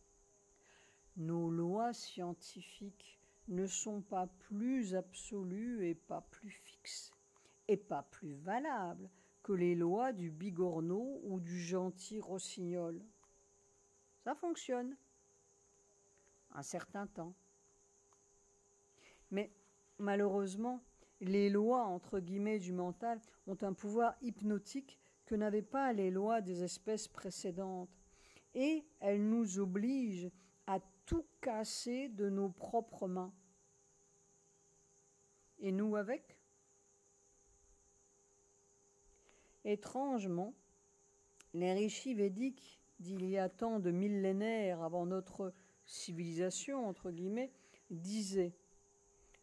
A: Nos lois scientifiques ne sont pas plus absolues et pas plus fixes, et pas plus valables que les lois du bigorneau ou du gentil rossignol. Ça fonctionne un certain temps. Mais malheureusement, les lois, entre guillemets, du mental ont un pouvoir hypnotique que n'avaient pas les lois des espèces précédentes. Et elles nous obligent à tout casser de nos propres mains. Et nous avec ? Étrangement, les rishis védiques d'il y a tant de millénaires avant notre civilisation, entre guillemets, disaient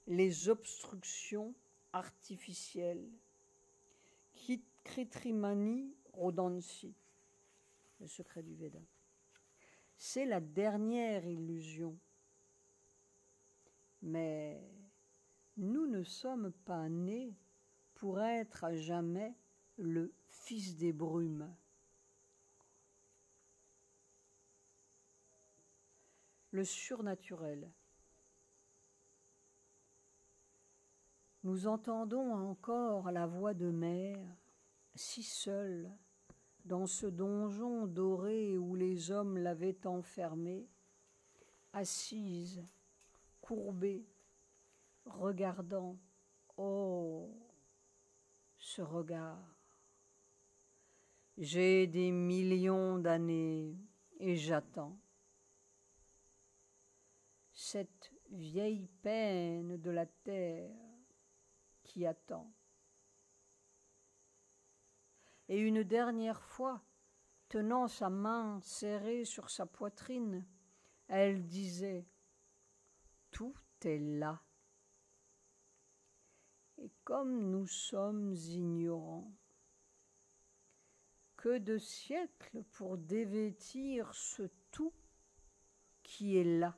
A: les obstructions artificielles. Kritrimani Rodansi, le secret du Veda. C'est la dernière illusion. Mais nous ne sommes pas nés pour être à jamais le fils des brumes. Le surnaturel. Nous entendons encore la voix de mère, si seule, dans ce donjon doré où les hommes l'avaient enfermée, assise, courbée, regardant, oh, ce regard. J'ai des millions d'années et j'attends. Cette vieille peine de la terre qui attend. Et une dernière fois, tenant sa main serrée sur sa poitrine, Elle disait « Tout est là ». Et comme nous sommes ignorants, que de siècles pour dévêtir ce tout qui est là.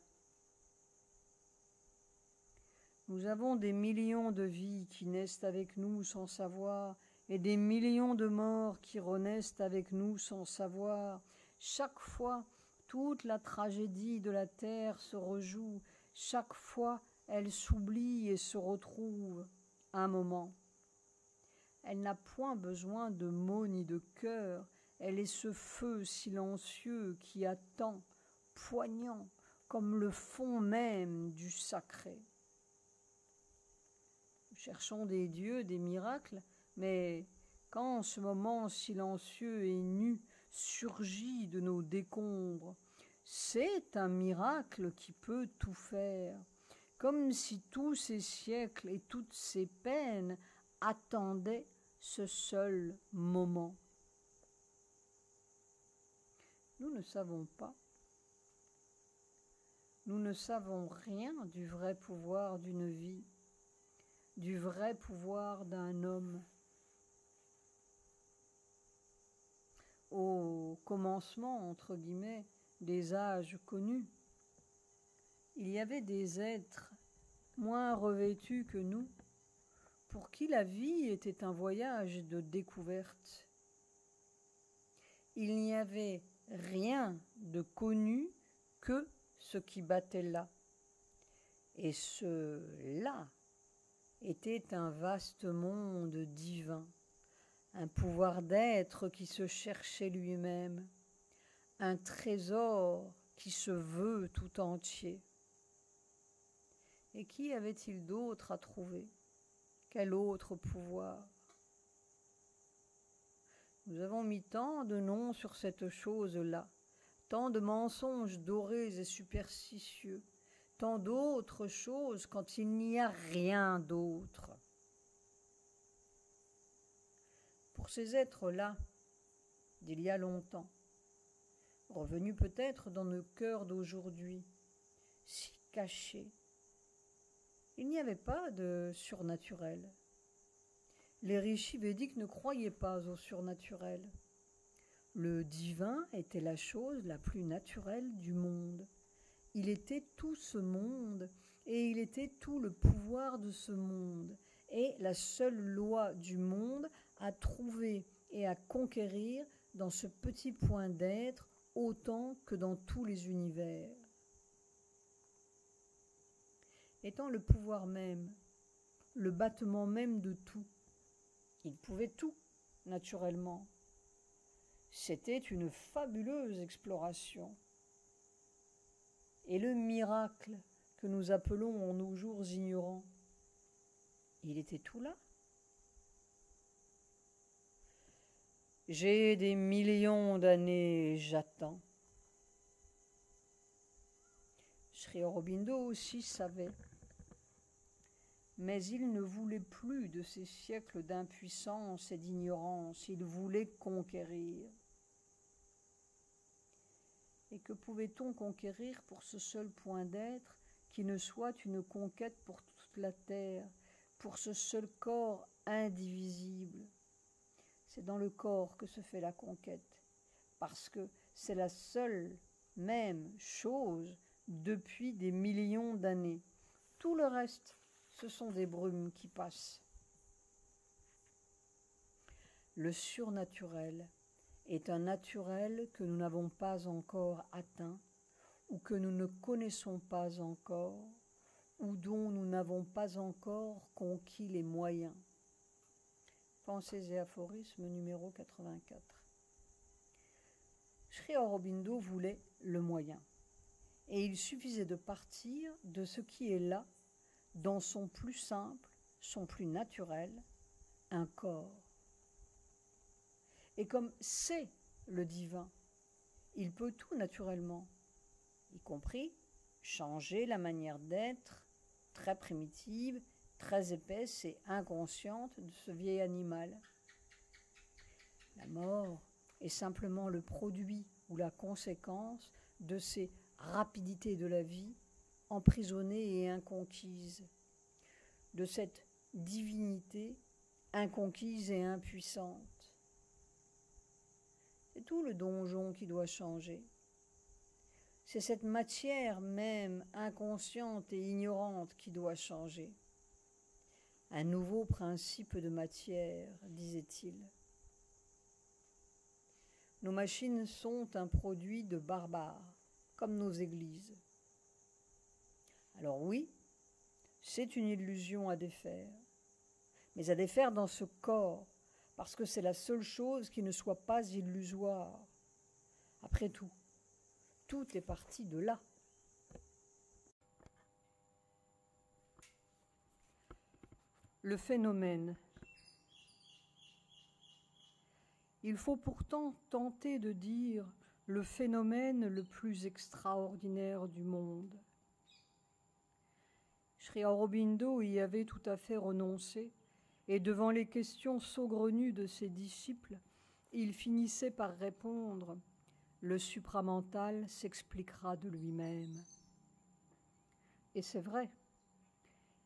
A: Nous avons des millions de vies qui naissent avec nous sans savoir, et des millions de morts qui renaissent avec nous sans savoir. Chaque fois, toute la tragédie de la terre se rejoue. Chaque fois, elle s'oublie et se retrouve un moment. Elle n'a point besoin de mots ni de cœur. Elle est ce feu silencieux qui attend, poignant, comme le fond même du sacré. Nous cherchons des dieux, des miracles, mais quand ce moment silencieux et nu surgit de nos décombres, c'est un miracle qui peut tout faire, comme si tous ces siècles et toutes ces peines attendaient ce seul moment. Nous ne savons pas. Nous ne savons rien du vrai pouvoir d'une vie, du vrai pouvoir d'un homme. Au commencement, entre guillemets, des âges connus, il y avait des êtres moins revêtus que nous, pour qui la vie était un voyage de découverte. Il n'y avait rien de connu que ce qui battait là. Et ce là était un vaste monde divin, un pouvoir d'être qui se cherchait lui-même, un trésor qui se veut tout entier. Et qui avait-il d'autre à trouver? Quel autre pouvoir? Nous avons mis tant de noms sur cette chose-là, tant de mensonges dorés et superstitieux, tant d'autres choses quand il n'y a rien d'autre. Pour ces êtres-là, d'il y a longtemps, revenus peut-être dans nos cœurs d'aujourd'hui, si cachés, il n'y avait pas de surnaturel. Les rishis védiques ne croyaient pas au surnaturel. Le divin était la chose la plus naturelle du monde. Il était tout ce monde, et il était tout le pouvoir de ce monde, et la seule loi du monde à trouver et à conquérir dans ce petit point d'être autant que dans tous les univers. Étant le pouvoir même, le battement même de tout, il pouvait tout, naturellement. C'était une fabuleuse exploration. Et le miracle que nous appelons en nos jours ignorants, il était tout là. J'ai des millions d'années, j'attends. Sri Aurobindo aussi savait. Mais il ne voulait plus de ces siècles d'impuissance et d'ignorance, il voulait conquérir. Et que pouvait-on conquérir pour ce seul point d'être qui ne soit une conquête pour toute la terre, pour ce seul corps indivisible? C'est dans le corps que se fait la conquête, parce que c'est la seule même chose depuis des millions d'années. Tout le reste, ce sont des brumes qui passent. Le surnaturel est un naturel que nous n'avons pas encore atteint, ou que nous ne connaissons pas encore, ou dont nous n'avons pas encore conquis les moyens. Pensées et aphorismes numéro 84. Sri Aurobindo voulait le moyen, et il suffisait de partir de ce qui est là, dans son plus simple, son plus naturel, un corps. Et comme c'est le divin, il peut tout naturellement, y compris changer la manière d'être très primitive, très épaisse et inconsciente de ce vieil animal. La mort est simplement le produit ou la conséquence de ces rapidité de la vie, emprisonnée et inconquise, de cette divinité inconquise et impuissante. C'est tout le donjon qui doit changer. C'est cette matière même inconsciente et ignorante qui doit changer. Un nouveau principe de matière, disait-il. Nos machines sont un produit de barbares, comme nos églises. Alors oui, c'est une illusion à défaire, mais à défaire dans ce corps, parce que c'est la seule chose qui ne soit pas illusoire. Après tout est parti de là. Le phénomène. Il faut pourtant tenter de dire le phénomène le plus extraordinaire du monde. Sri Aurobindo y avait tout à fait renoncé, et devant les questions saugrenues de ses disciples, il finissait par répondre « Le supramental s'expliquera de lui-même ». Et c'est vrai,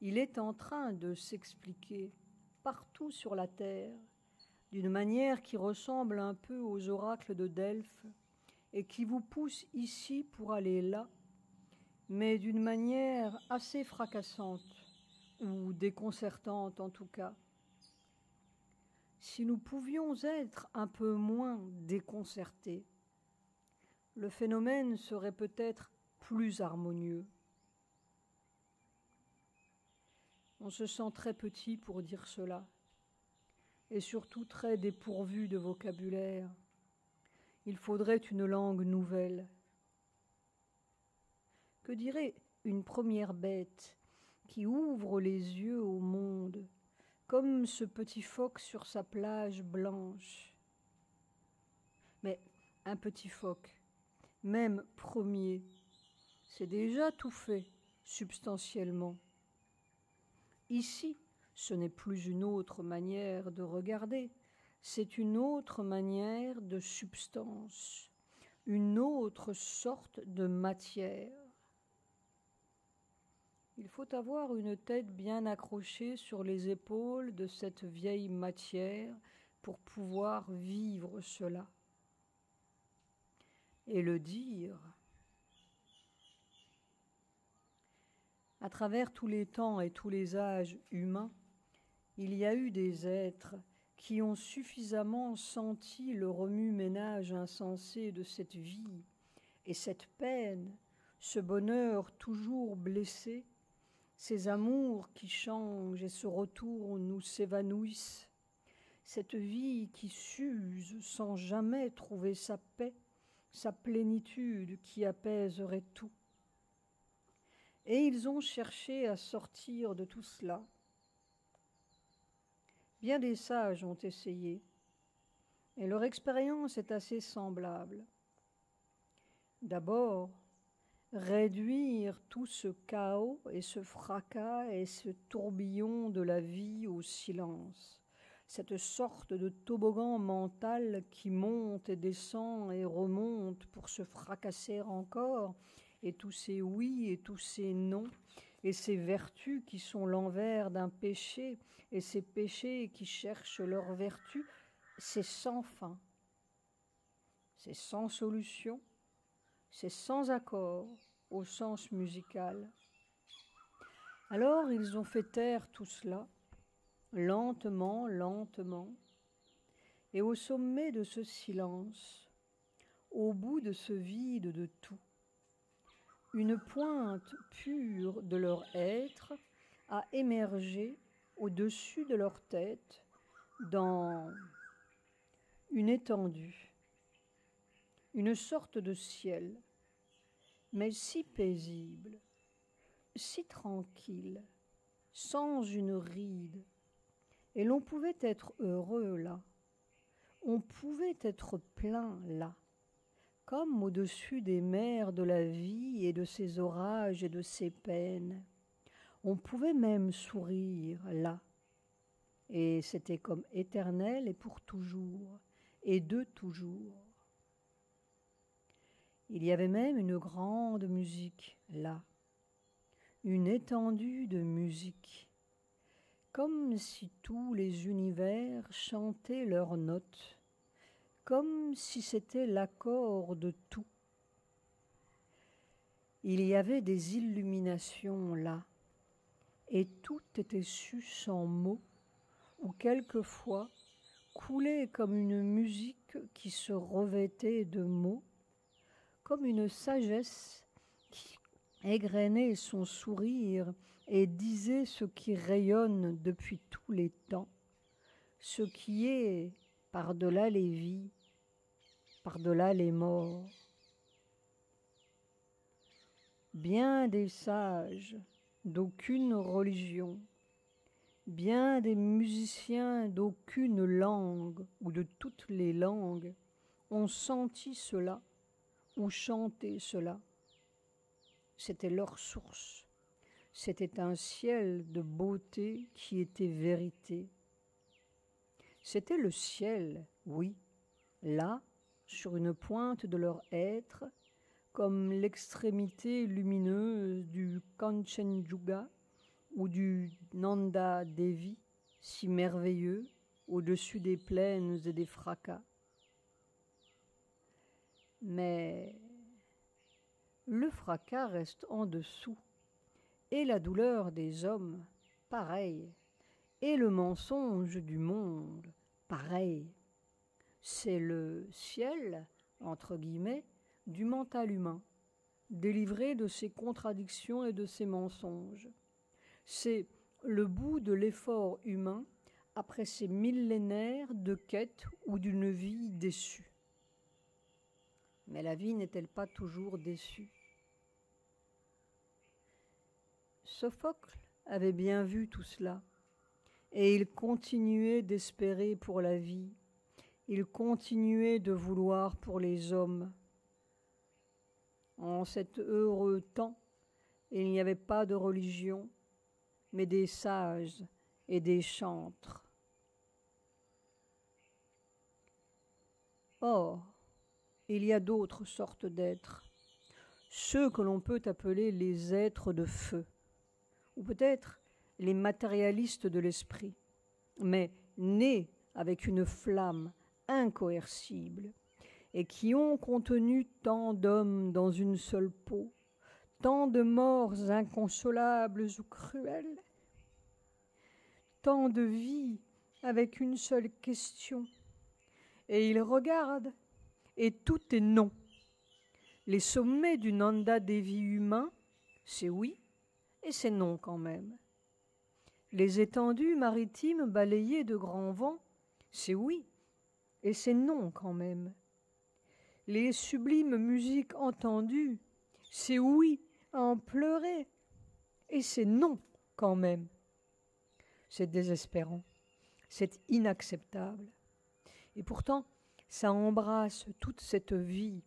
A: il est en train de s'expliquer partout sur la terre, d'une manière qui ressemble un peu aux oracles de Delphes et qui vous pousse ici pour aller là, mais d'une manière assez fracassante, ou déconcertante en tout cas. Si nous pouvions être un peu moins déconcertés, le phénomène serait peut-être plus harmonieux. On se sent très petit pour dire cela, et surtout très dépourvu de vocabulaire. Il faudrait une langue nouvelle. Que dirait une première bête qui ouvre les yeux au monde, comme ce petit phoque sur sa plage blanche? Mais un petit phoque, même premier, c'est déjà tout fait, substantiellement. Ici, ce n'est plus une autre manière de regarder, c'est une autre manière de substance, une autre sorte de matière. Il faut avoir une tête bien accrochée sur les épaules de cette vieille matière pour pouvoir vivre cela. Et le dire. À travers tous les temps et tous les âges humains, il y a eu des êtres qui ont suffisamment senti le remue-ménage insensé de cette vie et cette peine, ce bonheur toujours blessé, ces amours qui changent et se retournent ou s'évanouissent, cette vie qui s'use sans jamais trouver sa paix, sa plénitude qui apaiserait tout. Et ils ont cherché à sortir de tout cela. Bien des sages ont essayé, et leur expérience est assez semblable. D'abord, réduire tout ce chaos et ce fracas et ce tourbillon de la vie au silence, cette sorte de toboggan mental qui monte et descend et remonte pour se fracasser encore, et tous ces oui et tous ces non, et ces vertus qui sont l'envers d'un péché, et ces péchés qui cherchent leur vertu, c'est sans fin, c'est sans solution, c'est sans accord au sens musical. Alors ils ont fait taire tout cela, lentement, lentement, et au sommet de ce silence, au bout de ce vide de tout, une pointe pure de leur être a émergé au-dessus de leur tête dans une étendue, une sorte de ciel, mais si paisible, si tranquille, sans une ride, et l'on pouvait être heureux là, on pouvait être plein là, comme au-dessus des mers de la vie et de ses orages et de ses peines. On pouvait même sourire là, et c'était comme éternel et pour toujours, et de toujours. Il y avait même une grande musique là, une étendue de musique, comme si tous les univers chantaient leurs notes, comme si c'était l'accord de tout. Il y avait des illuminations là, et tout était su sans mots, ou quelquefois coulait comme une musique qui se revêtait de mots, comme une sagesse qui égrenait son sourire et disait ce qui rayonne depuis tous les temps, ce qui est par-delà les vies, par-delà les morts. Bien des sages d'aucune religion, bien des musiciens d'aucune langue ou de toutes les langues ont senti cela ou chanté cela. C'était leur source. C'était un ciel de beauté qui était vérité. C'était le ciel, oui, là, sur une pointe de leur être, comme l'extrémité lumineuse du Kanchenjunga ou du Nanda Devi, si merveilleux, au-dessus des plaines et des fracas. Mais le fracas reste en dessous, et la douleur des hommes, pareil, et le mensonge du monde, pareil. C'est le ciel, entre guillemets, du mental humain, délivré de ses contradictions et de ses mensonges. C'est le bout de l'effort humain après ces millénaires de quête ou d'une vie déçue. Mais la vie n'est-elle pas toujours déçue? Sophocle avait bien vu tout cela, et il continuait d'espérer pour la vie, il continuait de vouloir pour les hommes. En cet heureux temps, il n'y avait pas de religion, mais des sages et des chantres. Or, il y a d'autres sortes d'êtres, ceux que l'on peut appeler les êtres de feu, ou peut-être les matérialistes de l'esprit, mais nés avec une flamme incoercible, et qui ont contenu tant d'hommes dans une seule peau, tant de morts inconsolables ou cruelles, tant de vies avec une seule question. Et ils regardent, et tout est non. Les sommets du Nanda Devi humain, c'est oui, et c'est non quand même. Les étendues maritimes balayées de grands vents, c'est oui, et c'est non quand même. Les sublimes musiques entendues, c'est oui à en pleurer, et c'est non quand même. C'est désespérant, c'est inacceptable. Et pourtant, ça embrasse toute cette vie,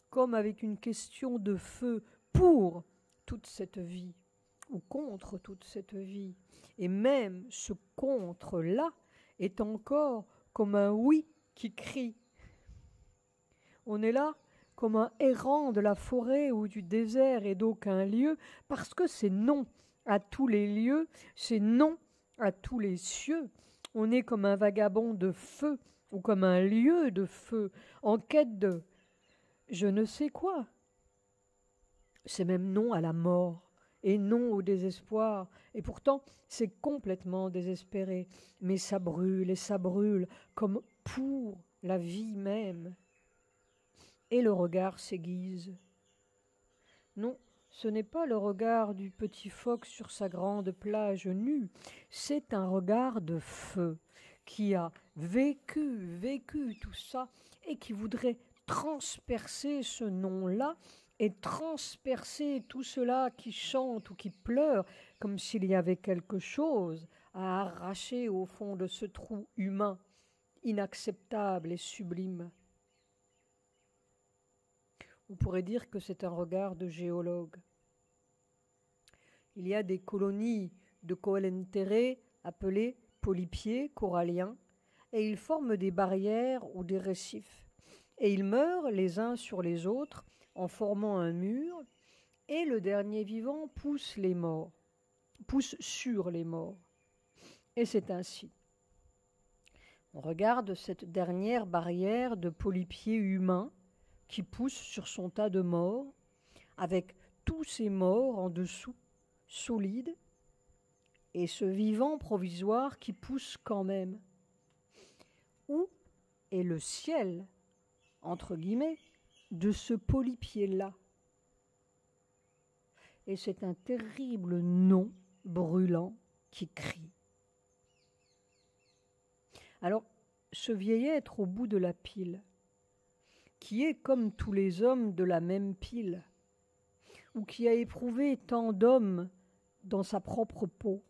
A: comme avec une question de feu pour toute cette vie, ou contre toute cette vie. Et même ce contre-là est encore comme un oui qui crie. On est là comme un errant de la forêt ou du désert et d'aucun lieu, parce que c'est non à tous les lieux, c'est non à tous les cieux. On est comme un vagabond de feu, ou comme un lieu de feu, en quête de je ne sais quoi. C'est même non à la mort, et non au désespoir, et pourtant c'est complètement désespéré, mais ça brûle, comme pour la vie même. Et le regard s'aiguise. Non, ce n'est pas le regard du petit phoque sur sa grande plage nue, c'est un regard de feu qui a vécu tout ça et qui voudrait transpercer ce nom-là et transpercer tout cela qui chante ou qui pleure comme s'il y avait quelque chose à arracher au fond de ce trou humain, inacceptable et sublime. On pourrait dire que c'est un regard de géologue. Il y a des colonies de coelenterés appelées polypiers coralliens, et ils forment des barrières ou des récifs. Et ils meurent les uns sur les autres en formant un mur, et le dernier vivant pousse sur les morts. Et c'est ainsi. On regarde cette dernière barrière de polypiers humains qui pousse sur son tas de morts, avec tous ces morts en dessous, solides, et ce vivant provisoire qui pousse quand même. Où est le ciel, entre guillemets, de ce polypier-là? Et c'est un terrible nom brûlant qui crie. Alors, ce vieil être au bout de la pile, qui est comme tous les hommes de la même pile, ou qui a éprouvé tant d'hommes dans sa propre peau,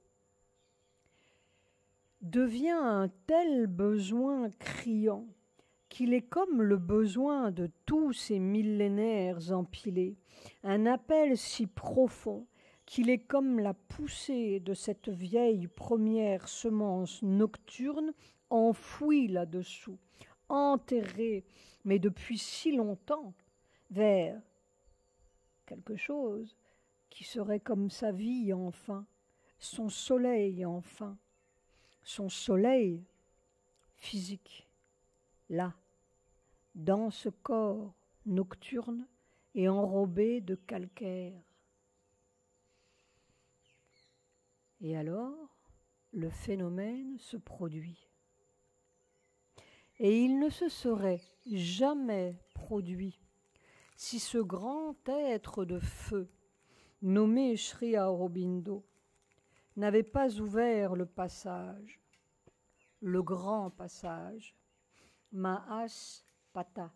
A: devient un tel besoin criant qu'il est comme le besoin de tous ces millénaires empilés, un appel si profond qu'il est comme la poussée de cette vieille première semence nocturne enfouie là-dessous, enterrée, mais depuis si longtemps, vers quelque chose qui serait comme sa vie enfin, son soleil enfin, son soleil physique, là, dans ce corps nocturne et enrobé de calcaire. Et alors, le phénomène se produit. Et il ne se serait jamais produit si ce grand être de feu, nommé Sri Aurobindo, n'avait pas ouvert le passage, le grand passage, Mahaspata,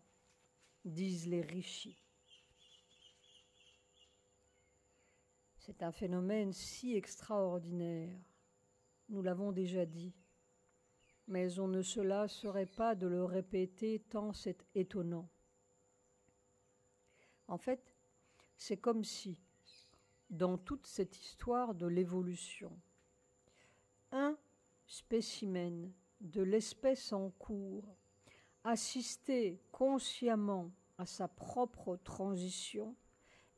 A: disent les rishis. C'est un phénomène si extraordinaire, nous l'avons déjà dit, mais on ne se lasserait pas de le répéter tant c'est étonnant. En fait, c'est comme si, dans toute cette histoire de l'évolution, un spécimen de l'espèce en cours assistait consciemment à sa propre transition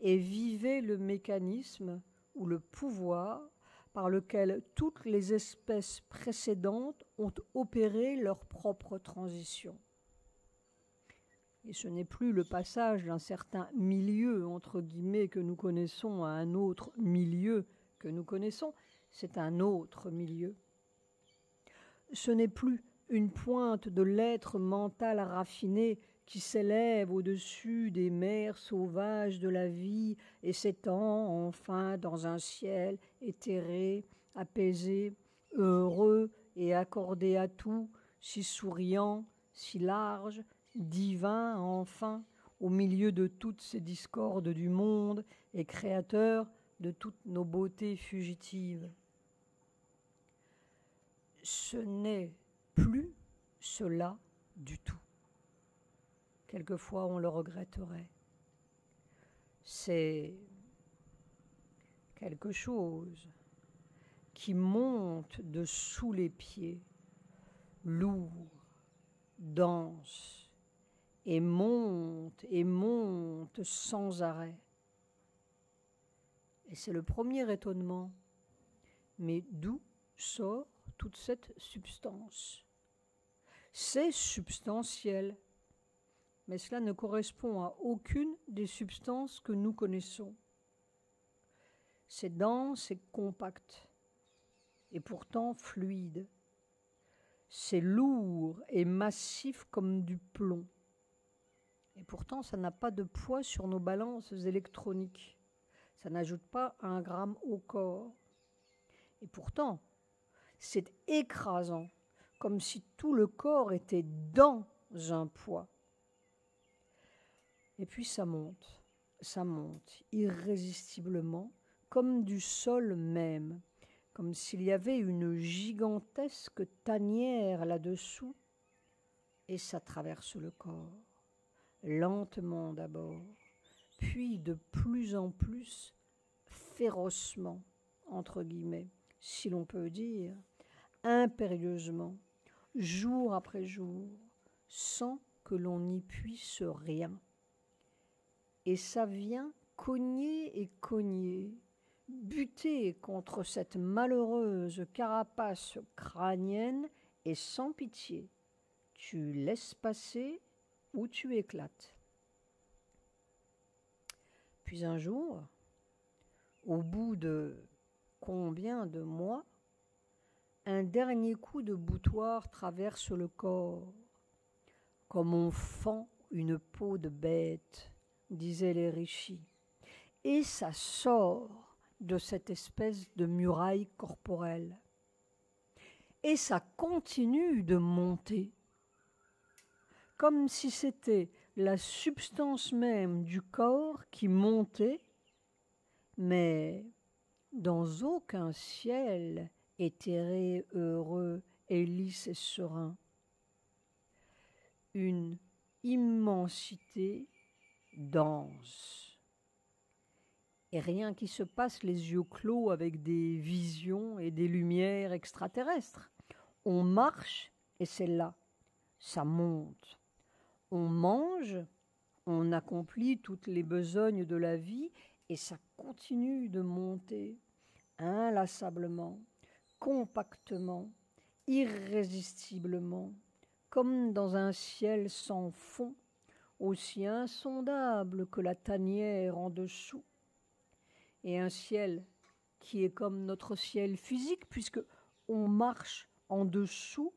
A: et vivait le mécanisme ou le pouvoir par lequel toutes les espèces précédentes ont opéré leur propre transition. Et ce n'est plus le passage d'un certain milieu, entre guillemets, que nous connaissons à un autre milieu que nous connaissons, c'est un autre milieu. Ce n'est plus une pointe de l'être mental raffiné qui s'élève au-dessus des mers sauvages de la vie et s'étend enfin dans un ciel éthéré, apaisé, heureux et accordé à tout, si souriant, si large, divin enfin, au milieu de toutes ces discordes du monde et créateur de toutes nos beautés fugitives. Ce n'est plus cela du tout. Quelquefois, on le regretterait. C'est quelque chose qui monte de sous les pieds, lourd, dense, et monte sans arrêt. Et c'est le premier étonnement. Mais d'où sort toute cette substance? C'est substantiel, mais cela ne correspond à aucune des substances que nous connaissons. C'est dense et compact, et pourtant fluide. C'est lourd et massif comme du plomb. Et pourtant, ça n'a pas de poids sur nos balances électroniques. Ça n'ajoute pas 1 gramme au corps. Et pourtant, c'est écrasant, comme si tout le corps était dans un poids. Et puis ça monte irrésistiblement, comme du sol même, comme s'il y avait une gigantesque tanière là-dessous, et ça traverse le corps, lentement d'abord, puis de plus en plus férocement, entre guillemets, si l'on peut dire, impérieusement, jour après jour, sans que l'on n'y puisse rien. et ça vient cogner et cogner, buter contre cette malheureuse carapace crânienne et sans pitié. Tu laisses passer ou tu éclates. Puis un jour, au bout de combien de mois, un dernier coup de boutoir traverse le corps, comme on fend une peau de bête, disaient les rishis, et ça sort de cette espèce de muraille corporelle. Et ça continue de monter, comme si c'était la substance même du corps qui montait, mais dans aucun ciel éthéré, heureux et lisse et serein. Une immensité dense. Et rien qui se passe les yeux clos avec des visions et des lumières extraterrestres. On marche et c'est là, ça monte. On mange, on accomplit toutes les besognes de la vie et ça continue de monter inlassablement, compactement, irrésistiblement, comme dans un ciel sans fond, aussi insondable que la tanière en dessous, et un ciel qui est comme notre ciel physique, puisque on marche en dessous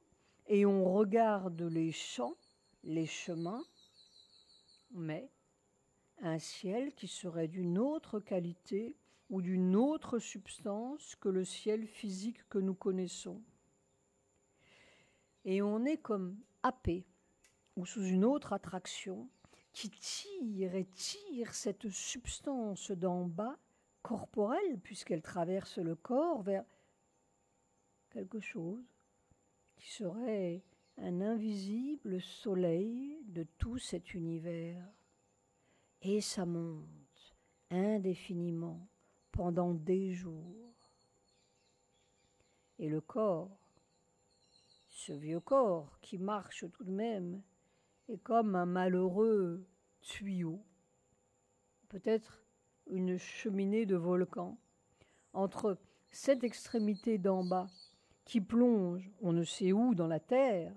A: et on regarde les champs, les chemins, mais un ciel qui serait d'une autre qualité ou d'une autre substance que le ciel physique que nous connaissons. Et on est comme happé ou sous une autre attraction qui tire et tire cette substance d'en bas, corporelle, puisqu'elle traverse le corps, vers quelque chose qui serait un invisible soleil de tout cet univers. Et ça monte indéfiniment pendant des jours. Et le corps, ce vieux corps qui marche tout de même, est comme un malheureux tuyau, peut-être une cheminée de volcan, entre cette extrémité d'en bas qui plonge on ne sait où dans la terre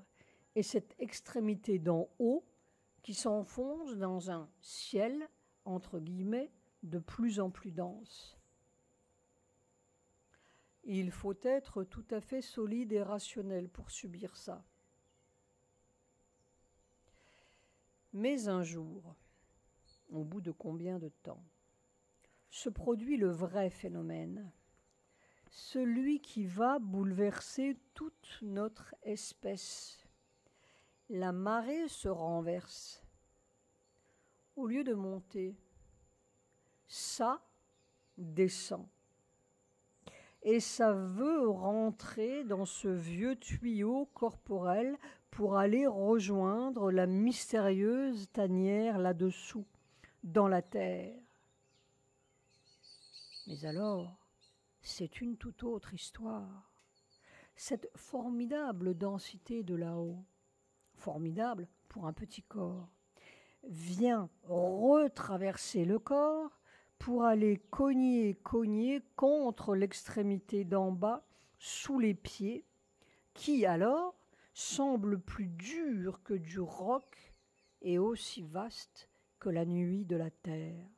A: et cette extrémité d'en haut qui s'enfonce dans un ciel, entre guillemets, de plus en plus dense. Il faut être tout à fait solide et rationnel pour subir ça. Mais un jour, au bout de combien de temps, se produit le vrai phénomène, celui qui va bouleverser toute notre espèce. La marée se renverse. Au lieu de monter, ça descend. Et ça veut rentrer dans ce vieux tuyau corporel pour aller rejoindre la mystérieuse tanière là-dessous, dans la terre. Mais alors, c'est une toute autre histoire. Cette formidable densité de là-haut, formidable pour un petit corps, vient retraverser le corps pour aller cogner contre l'extrémité d'en bas, sous les pieds, qui alors semble plus dur que du roc et aussi vaste que la nuit de la terre.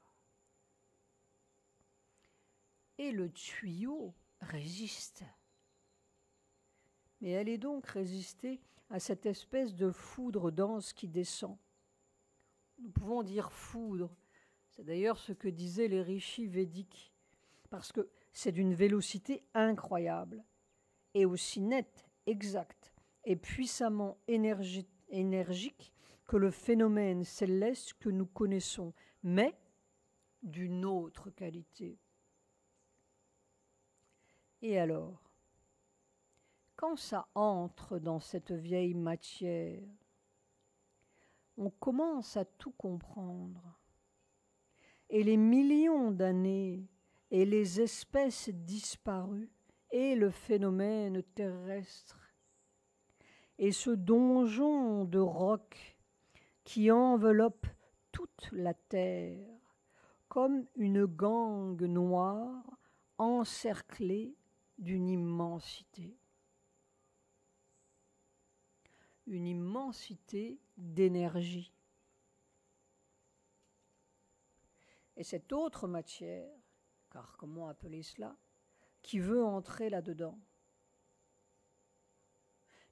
A: Et le tuyau résiste. Mais elle est donc résistée à cette espèce de foudre dense qui descend. Nous pouvons dire foudre, c'est d'ailleurs ce que disaient les rishis védiques, parce que c'est d'une vélocité incroyable, et aussi nette, exacte, et puissamment énergique que le phénomène céleste que nous connaissons, mais d'une autre qualité. Et alors, quand ça entre dans cette vieille matière, on commence à tout comprendre. Et les millions d'années, et les espèces disparues, et le phénomène terrestre, et ce donjon de roc qui enveloppe toute la terre, comme une gangue noire encerclée d'une immensité. Une immensité d'énergie. Et cette autre matière, car comment appeler cela, qui veut entrer là-dedans.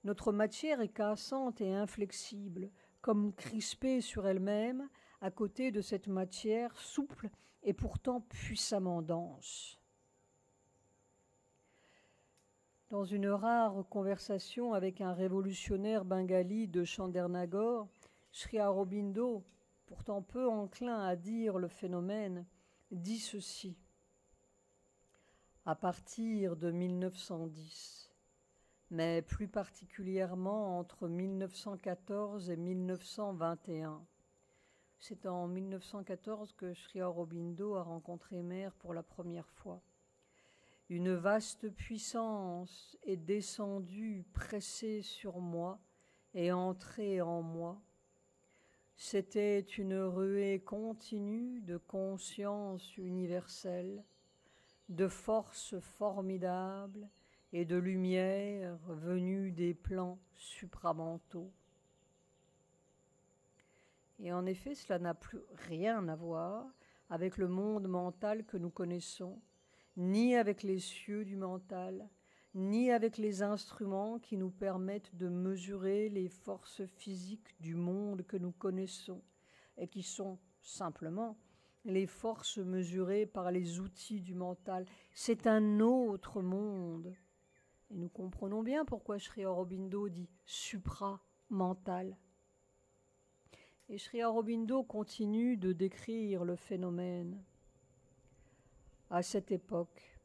A: Notre matière est cassante et inflexible, comme crispée sur elle-même, à côté de cette matière souple et pourtant puissamment dense. Dans une rare conversation avec un révolutionnaire bengali de Chandernagore, Sri Aurobindo, pourtant peu enclin à dire le phénomène, dit ceci. À partir de 1910, mais plus particulièrement entre 1914 et 1921. C'est en 1914 que Sri Aurobindo a rencontré Mère pour la première fois. Une vaste puissance est descendue, pressée sur moi et entrée en moi. C'était une ruée continue de conscience universelle, de force formidable et de lumière venue des plans supramentaux. Et en effet, cela n'a plus rien à voir avec le monde mental que nous connaissons, ni avec les cieux du mental, ni avec les instruments qui nous permettent de mesurer les forces physiques du monde que nous connaissons et qui sont simplement les forces mesurées par les outils du mental. C'est un autre monde. Et nous comprenons bien pourquoi Sri Aurobindo dit supramental. Et Sri Aurobindo continue de décrire le phénomène. À cette époque,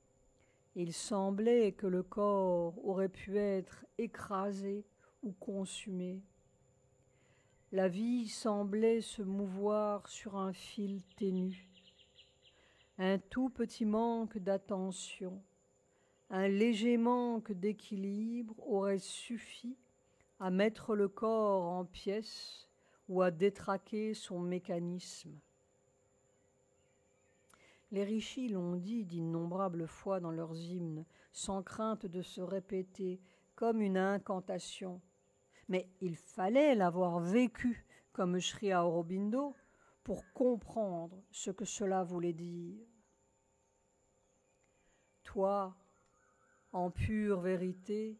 A: il semblait que le corps aurait pu être écrasé ou consumé. La vie semblait se mouvoir sur un fil ténu. Un tout petit manque d'attention, un léger manque d'équilibre aurait suffi à mettre le corps en pièces ou à détraquer son mécanisme. Les rishis l'ont dit d'innombrables fois dans leurs hymnes, sans crainte de se répéter, comme une incantation. Mais il fallait l'avoir vécu comme Sri Aurobindo pour comprendre ce que cela voulait dire. Toi, en pure vérité,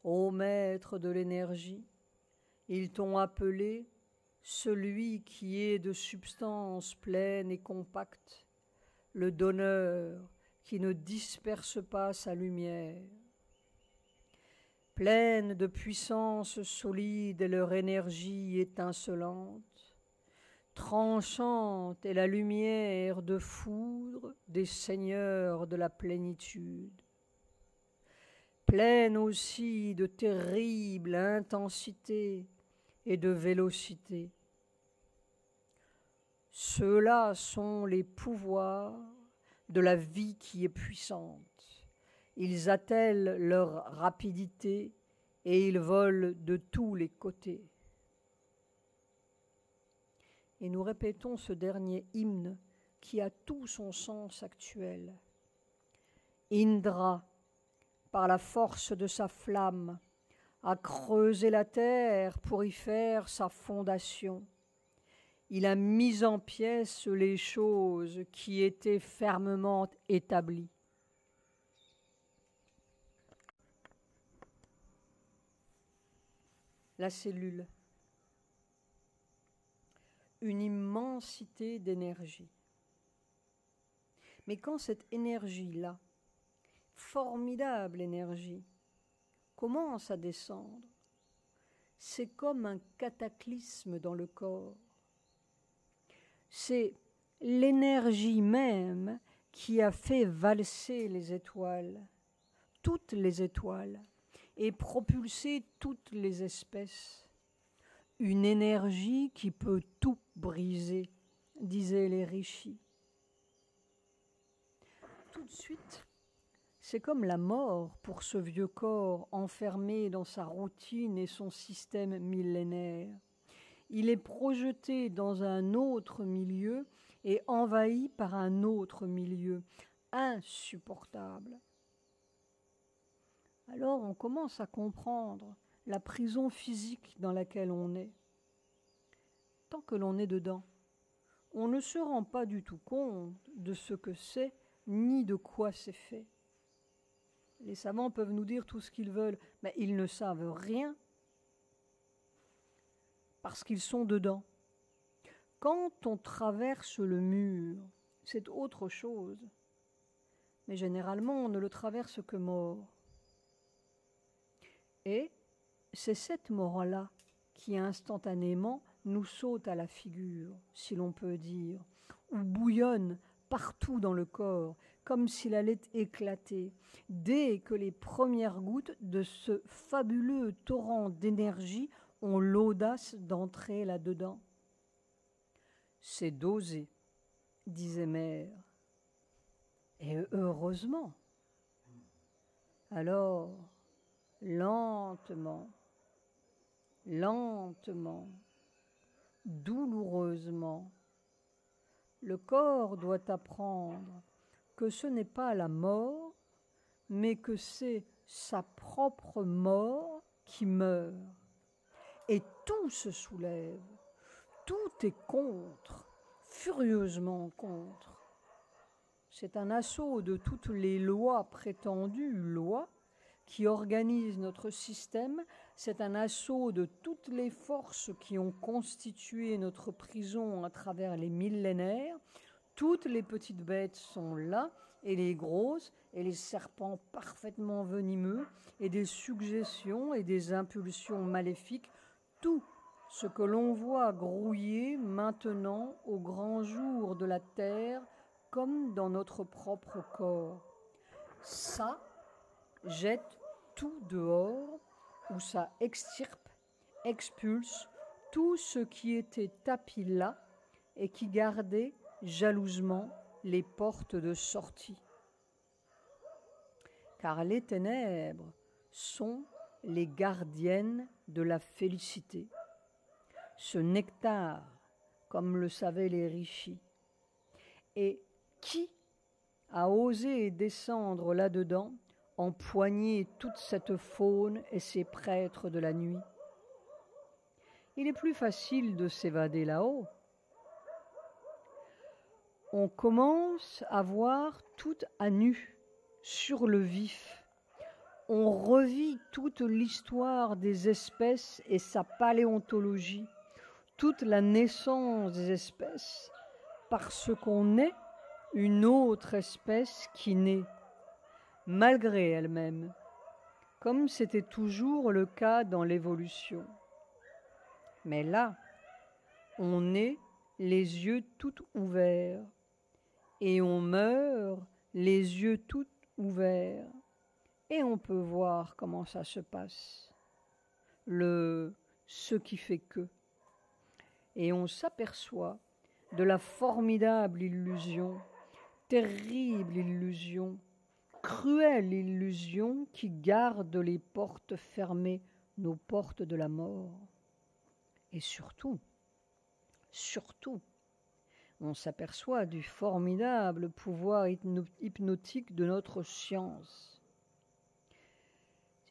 A: ô maître de l'énergie, ils t'ont appelé celui qui est de substance pleine et compacte, le donneur qui ne disperse pas sa lumière. Pleine de puissance solide et leur énergie étincelante, tranchante est la lumière de foudre des seigneurs de la plénitude. Pleine aussi de terrible intensité et de vélocité. Ceux-là sont les pouvoirs de la vie qui est puissante. Ils attellent leur rapidité et ils volent de tous les côtés. Et nous répétons ce dernier hymne qui a tout son sens actuel. Indra, par la force de sa flamme, a creusé la terre pour y faire sa fondation. Il a mis en pièces les choses qui étaient fermement établies. La cellule, une immensité d'énergie. Mais quand cette énergie-là, formidable énergie, commence à descendre, c'est comme un cataclysme dans le corps. C'est l'énergie même qui a fait valser les étoiles, toutes les étoiles, et propulser toutes les espèces. Une énergie qui peut tout briser, disaient les rishis. Tout de suite, c'est comme la mort pour ce vieux corps enfermé dans sa routine et son système millénaire. Il est projeté dans un autre milieu et envahi par un autre milieu, insupportable. Alors on commence à comprendre la prison physique dans laquelle on est. Tant que l'on est dedans, on ne se rend pas du tout compte de ce que c'est, ni de quoi c'est fait. Les savants peuvent nous dire tout ce qu'ils veulent, mais ils ne savent rien parce qu'ils sont dedans. Quand on traverse le mur, c'est autre chose. Mais généralement, on ne le traverse que mort. Et c'est cette mort-là qui instantanément nous saute à la figure, si l'on peut dire, ou bouillonne partout dans le corps, comme s'il allait éclater, dès que les premières gouttes de ce fabuleux torrent d'énergie ont l'audace d'entrer là-dedans. C'est dosé, disait Mère. Et heureusement. Alors, lentement, lentement, douloureusement, le corps doit apprendre que ce n'est pas la mort, mais que c'est sa propre mort qui meurt. Et tout se soulève, tout est contre, furieusement contre. C'est un assaut de toutes les lois prétendues, lois, qui organisent notre système. C'est un assaut de toutes les forces qui ont constitué notre prison à travers les millénaires. Toutes les petites bêtes sont là, et les grosses, et les serpents parfaitement venimeux, et des suggestions et des impulsions maléfiques. Tout ce que l'on voit grouiller maintenant au grand jour de la terre, comme dans notre propre corps. Ça jette tout dehors, ou ça extirpe, expulse tout ce qui était tapi là et qui gardait jalousement les portes de sortie. Car les ténèbres sont les gardiennes de la félicité. Ce nectar, comme le savaient les rishis. Et qui a osé descendre là-dedans, empoigner toute cette faune et ces prêtres de la nuit? Il est plus facile de s'évader là-haut. On commence à voir tout à nu, sur le vif. On revit toute l'histoire des espèces et sa paléontologie, toute la naissance des espèces, parce qu'on est une autre espèce qui naît, malgré elle-même, comme c'était toujours le cas dans l'évolution. Mais là, on est les yeux tout ouverts, et on meurt les yeux tout ouverts, et on peut voir comment ça se passe, ce qui fait que. Et on s'aperçoit de la formidable illusion, terrible illusion, cruelle illusion qui garde les portes fermées, nos portes de la mort. Et surtout, on s'aperçoit du formidable pouvoir hypnotique de notre science.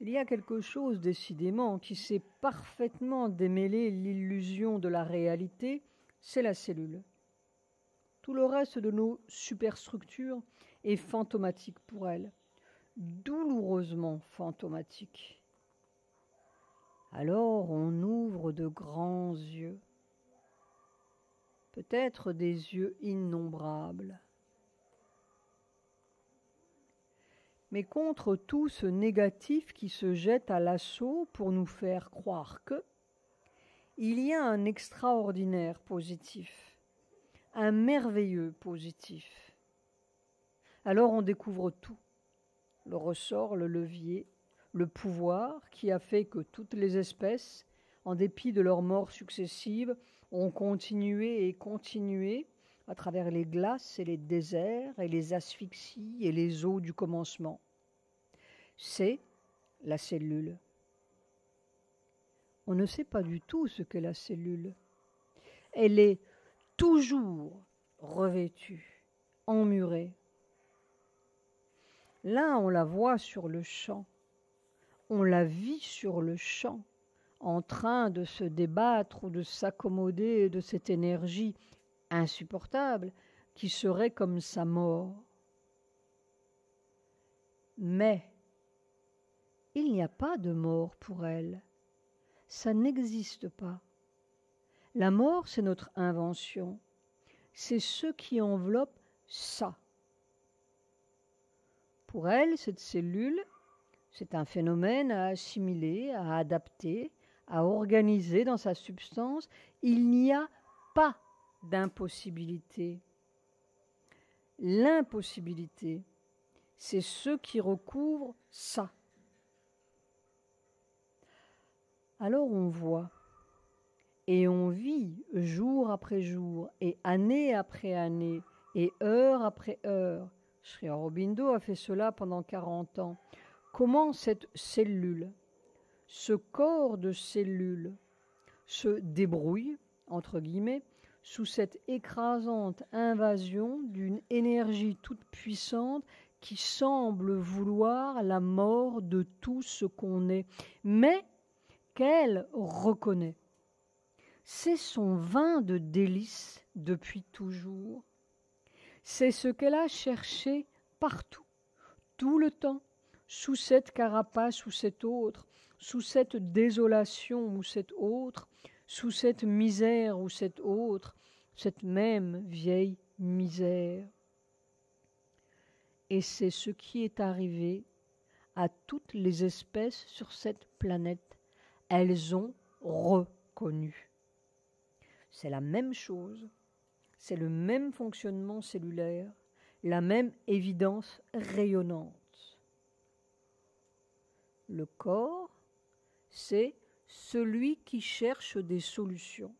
A: Il y a quelque chose décidément qui sait parfaitement démêler l'illusion de la réalité, c'est la cellule. Tout le reste de nos superstructures est fantomatique pour elle, douloureusement fantomatique. Alors on ouvre de grands yeux, peut-être des yeux innombrables. Mais contre tout ce négatif qui se jette à l'assaut pour nous faire croire que, il y a un extraordinaire positif, un merveilleux positif. Alors on découvre tout, le ressort, le levier, le pouvoir qui a fait que toutes les espèces, en dépit de leurs morts successives, ont continué et continué à travers les glaces et les déserts et les asphyxies et les eaux du commencement. C'est la cellule. On ne sait pas du tout ce qu'est la cellule. Elle est toujours revêtue, emmurée. Là, on la voit sur le champ, on la vit sur le champ, en train de se débattre ou de s'accommoder de cette énergie insupportable qui serait comme sa mort. Mais il n'y a pas de mort pour elle. Ça n'existe pas. La mort, c'est notre invention. C'est ce qui enveloppe ça. Pour elle, cette cellule, c'est un phénomène à assimiler, à adapter, à organiser dans sa substance. Il n'y a pas d'impossibilité. L'impossibilité, c'est ce qui recouvre ça. Alors on voit et on vit jour après jour et année après année et heure après heure. Sri Aurobindo a fait cela pendant 40 ans. Comment cette cellule, ce corps de cellule, se débrouille, entre guillemets, sous cette écrasante invasion d'une énergie toute puissante qui semble vouloir la mort de tout ce qu'on est, mais qu'elle reconnaît. C'est son vin de délices depuis toujours. C'est ce qu'elle a cherché partout, tout le temps, sous cette carapace ou cette autre, sous cette désolation ou cette autre, sous cette misère ou cette autre, cette même vieille misère. Et c'est ce qui est arrivé à toutes les espèces sur cette planète. Elles ont reconnu. C'est la même chose, c'est le même fonctionnement cellulaire, la même évidence rayonnante. Le corps, c'est celui qui cherche des solutions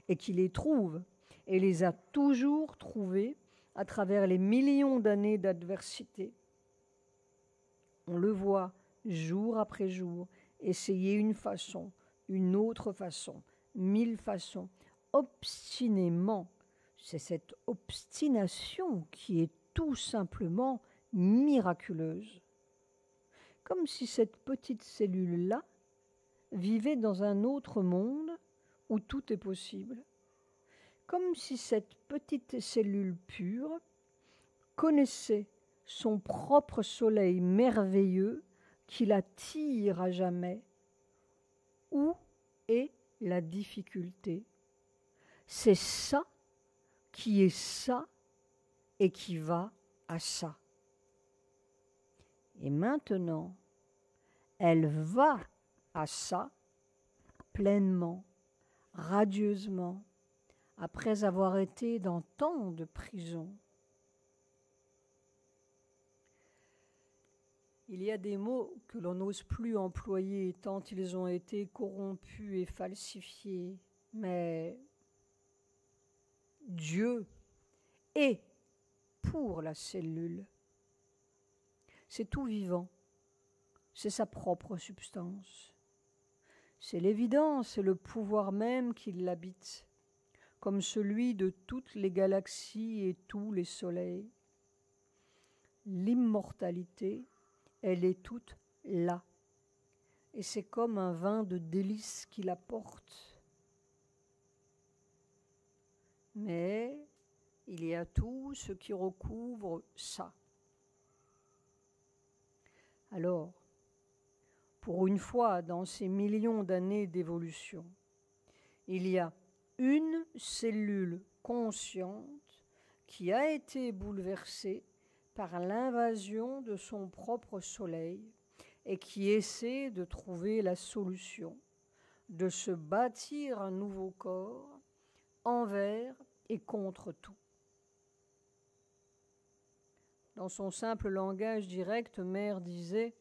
A: et qui les trouve et les a toujours trouvées à travers les millions d'années d'adversité. On le voit jour après jour, essayer une façon, une autre façon, 1000 façons, obstinément. C'est cette obstination qui est tout simplement miraculeuse. Comme si cette petite cellule-là vivait dans un autre monde où tout est possible. Comme si cette petite cellule pure connaissait son propre soleil merveilleux qui la tire à jamais. Où est la difficulté? C'est ça qui est ça et qui va à ça. Et maintenant, elle va à ça pleinement, radieusement, après avoir été dans tant de prisons. Il y a des mots que l'on n'ose plus employer tant ils ont été corrompus et falsifiés, mais Dieu est pour la cellule. C'est tout vivant, c'est sa propre substance. C'est l'évidence et le pouvoir même qui l'habite, comme celui de toutes les galaxies et tous les soleils. L'immortalité, elle est toute là. Et c'est comme un vin de délices qui la porte. Mais il y a tout ce qui recouvre ça. Alors, pour une fois dans ces millions d'années d'évolution, il y a une cellule consciente qui a été bouleversée par l'invasion de son propre soleil et qui essaie de trouver la solution, de se bâtir un nouveau corps envers et contre tout. Dans son simple langage direct, Mère disait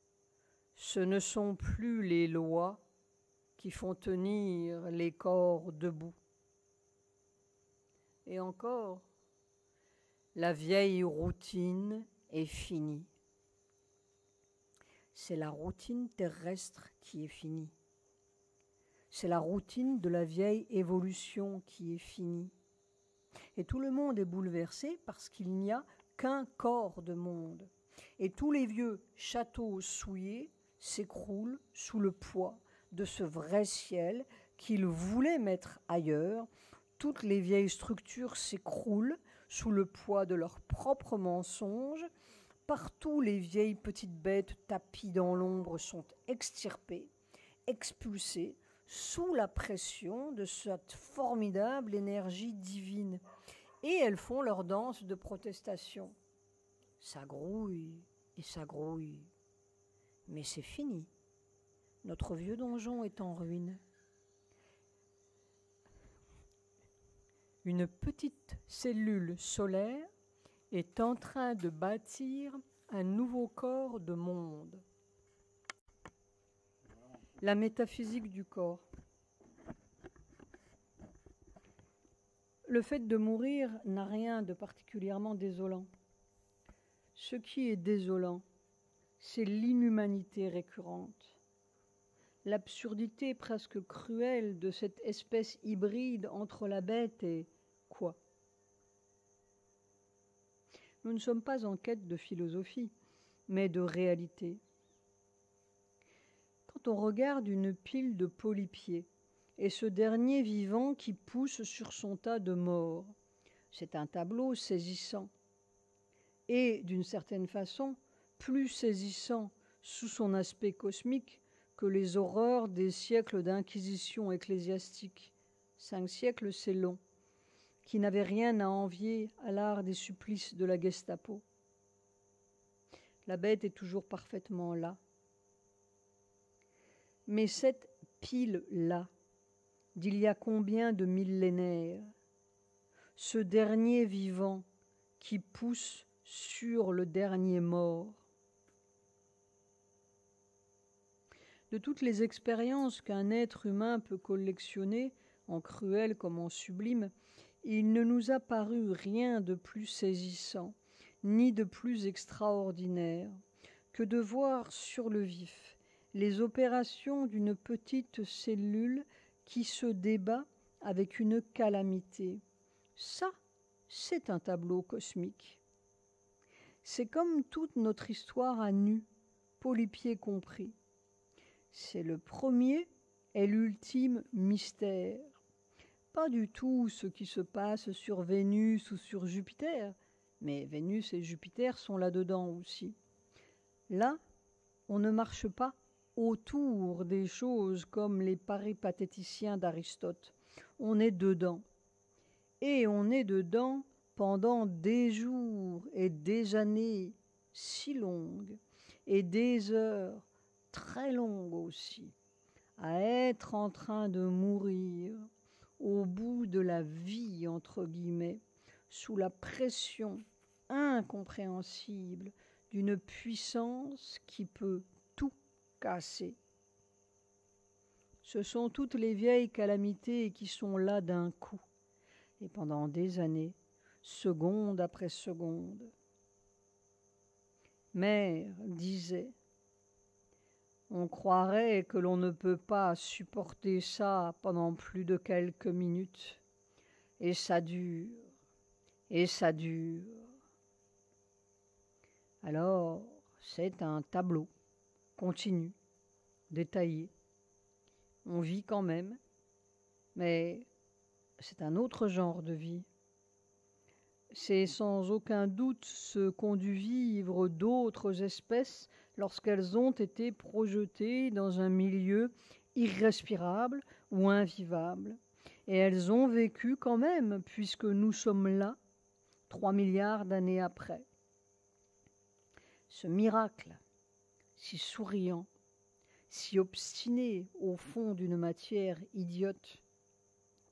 A: « Ce ne sont plus les lois qui font tenir les corps debout. » Et encore, la vieille routine est finie. C'est la routine terrestre qui est finie. C'est la routine de la vieille évolution qui est finie. Et tout le monde est bouleversé parce qu'il n'y a qu'un corps de monde. Et tous les vieux châteaux souillés s'écroulent sous le poids de ce vrai ciel qu'ils voulaient mettre ailleurs. Toutes les vieilles structures s'écroulent sous le poids de leurs propres mensonges. Partout, les vieilles petites bêtes tapies dans l'ombre sont extirpées, expulsées, sous la pression de cette formidable énergie divine. Et elles font leur danse de protestation. Ça grouille et ça grouille. Mais c'est fini. Notre vieux donjon est en ruine. Une petite cellule solaire est en train de bâtir un nouveau corps de monde. La métaphysique du corps. Le fait de mourir n'a rien de particulièrement désolant. Ce qui est désolant, c'est l'inhumanité récurrente, l'absurdité presque cruelle de cette espèce hybride entre la bête et quoi ? Nous ne sommes pas en quête de philosophie, mais de réalité. Quand on regarde une pile de polypiers et ce dernier vivant qui pousse sur son tas de morts, c'est un tableau saisissant. Et, d'une certaine façon, plus saisissant sous son aspect cosmique que les horreurs des siècles d'inquisition ecclésiastique. 5 siècles, c'est long, qui n'avaient rien à envier à l'art des supplices de la Gestapo. La bête est toujours parfaitement là. Mais cette pile-là, d'il y a combien de millénaires, ce dernier vivant qui pousse sur le dernier mort. De toutes les expériences qu'un être humain peut collectionner, en cruel comme en sublime, il ne nous a paru rien de plus saisissant, ni de plus extraordinaire, que de voir sur le vif les opérations d'une petite cellule qui se débat avec une calamité. Ça, c'est un tableau cosmique. C'est comme toute notre histoire à nu, polypier compris. C'est le premier et l'ultime mystère. Pas du tout ce qui se passe sur Vénus ou sur Jupiter, mais Vénus et Jupiter sont là-dedans aussi. Là, on ne marche pas autour des choses comme les péripatéticiens d'Aristote. On est dedans. Et on est dedans pendant des jours et des années si longues et des heures très longues aussi, à être en train de mourir au bout de la vie, entre guillemets, sous la pression incompréhensible d'une puissance qui peut tout casser. Ce sont toutes les vieilles calamités qui sont là d'un coup, et pendant des années, seconde après seconde. Mère disait, on croirait que l'on ne peut pas supporter ça pendant plus de quelques minutes, et ça dure, et ça dure. Alors, c'est un tableau continu, détaillé. On vit quand même, mais c'est un autre genre de vie. C'est sans aucun doute ce qu'ont dû vivre d'autres espèces lorsqu'elles ont été projetées dans un milieu irrespirable ou invivable. Et elles ont vécu quand même, puisque nous sommes là, 3 milliards d'années après. Ce miracle, si souriant, si obstiné au fond d'une matière idiote,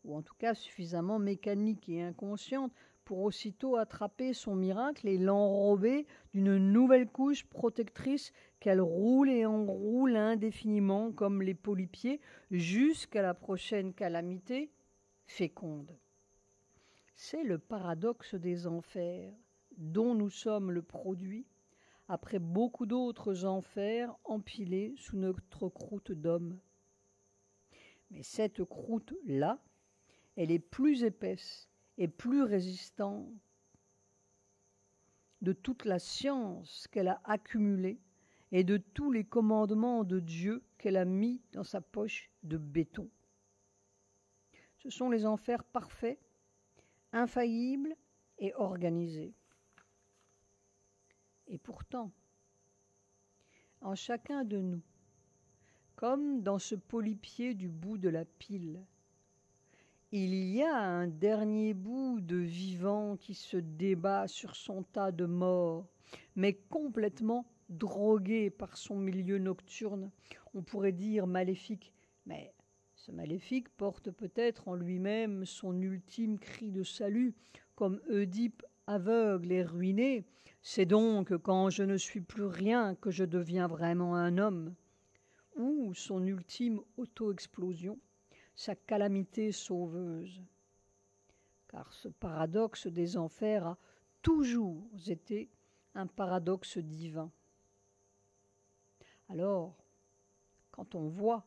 A: ou en tout cas suffisamment mécanique et inconsciente pour aussitôt attraper son miracle et l'enrober d'une nouvelle couche protectrice qu'elle roule et enroule indéfiniment comme les polypiers jusqu'à la prochaine calamité féconde. C'est le paradoxe des enfers dont nous sommes le produit après beaucoup d'autres enfers empilés sous notre croûte d'homme. Mais cette croûte-là, elle est plus épaisse et plus résistante de toute la science qu'elle a accumulée et de tous les commandements de Dieu qu'elle a mis dans sa poche de béton. Ce sont les enfers parfaits, infaillibles et organisés. Et pourtant, en chacun de nous, comme dans ce polypier du bout de la pile, il y a un dernier bout de vivant qui se débat sur son tas de morts, mais complètement drogué par son milieu nocturne. On pourrait dire maléfique, mais ce maléfique porte peut-être en lui-même son ultime cri de salut, comme Oedipe aveugle et ruiné. C'est donc quand je ne suis plus rien que je deviens vraiment un homme. Ou son ultime auto-explosion, sa calamité sauveuse. Car ce paradoxe des enfers a toujours été un paradoxe divin. Alors, quand on voit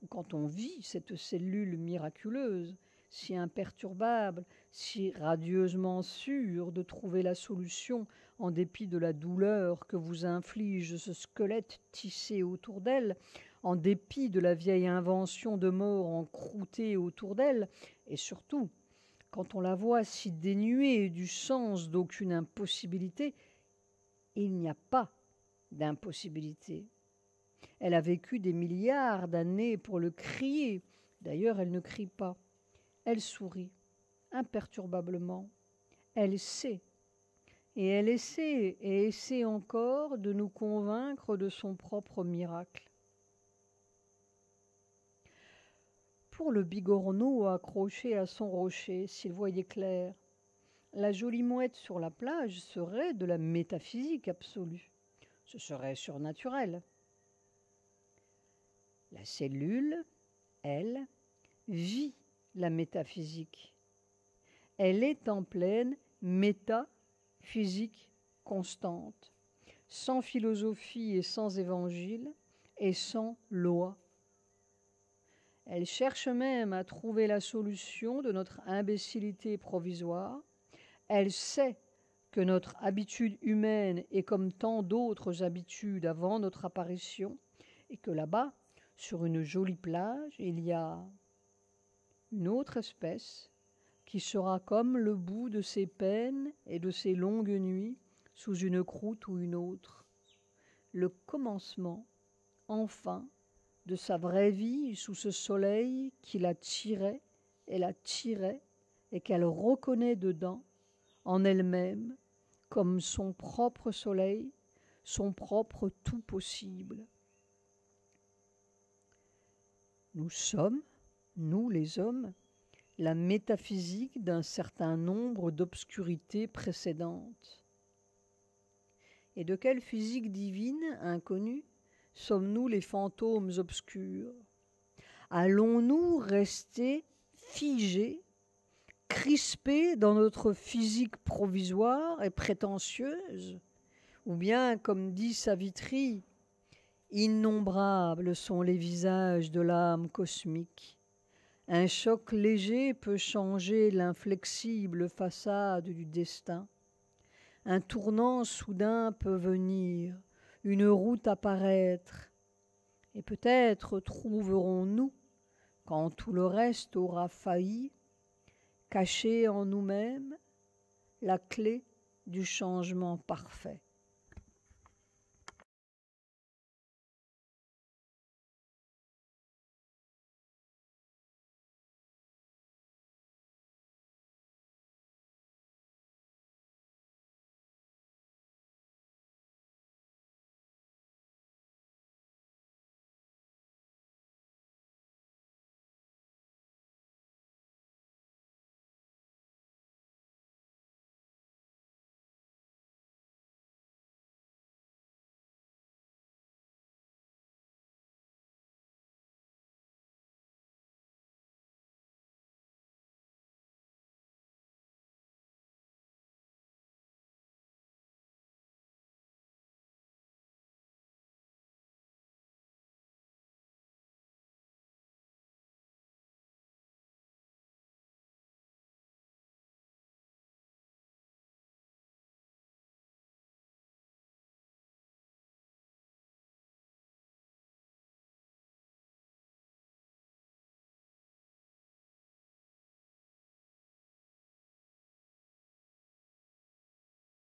A: ou quand on vit cette cellule miraculeuse, si imperturbable, si radieusement sûre de trouver la solution en dépit de la douleur que vous inflige ce squelette tissé autour d'elle, en dépit de la vieille invention de mort encroûtée autour d'elle, et surtout, quand on la voit si dénuée du sens d'aucune impossibilité, il n'y a pas d'impossibilité. Elle a vécu des milliards d'années pour le crier. D'ailleurs, elle ne crie pas. Elle sourit imperturbablement. Elle sait. Et elle essaie et essaie encore de nous convaincre de son propre miracle. Pour le bigorneau accroché à son rocher, s'il voyait clair, la jolie mouette sur la plage serait de la métaphysique absolue. Ce serait surnaturel. La cellule, elle, vit la métaphysique. Elle est en pleine métaphysique constante, sans philosophie et sans évangile et sans loi. Elle cherche même à trouver la solution de notre imbécilité provisoire. Elle sait que notre habitude humaine est comme tant d'autres habitudes avant notre apparition et que là-bas, sur une jolie plage, il y a une autre espèce qui sera comme le bout de ses peines et de ses longues nuits sous une croûte ou une autre. Le commencement, enfin, de sa vraie vie sous ce soleil qui la tirait et qu'elle reconnaît dedans, en elle-même, comme son propre soleil, son propre tout possible. Nous sommes, nous les hommes, la métaphysique d'un certain nombre d'obscurités précédentes. Et de quelle physique divine inconnue sommes-nous les fantômes obscurs? Allons-nous rester figés, crispés dans notre physique provisoire et prétentieuse? Ou bien, comme dit Savitri, innombrables sont les visages de l'âme cosmique. Un choc léger peut changer l'inflexible façade du destin. Un tournant soudain peut venir, une route apparaître. Et peut-être trouverons-nous, quand tout le reste aura failli, caché en nous-mêmes, la clé du changement parfait.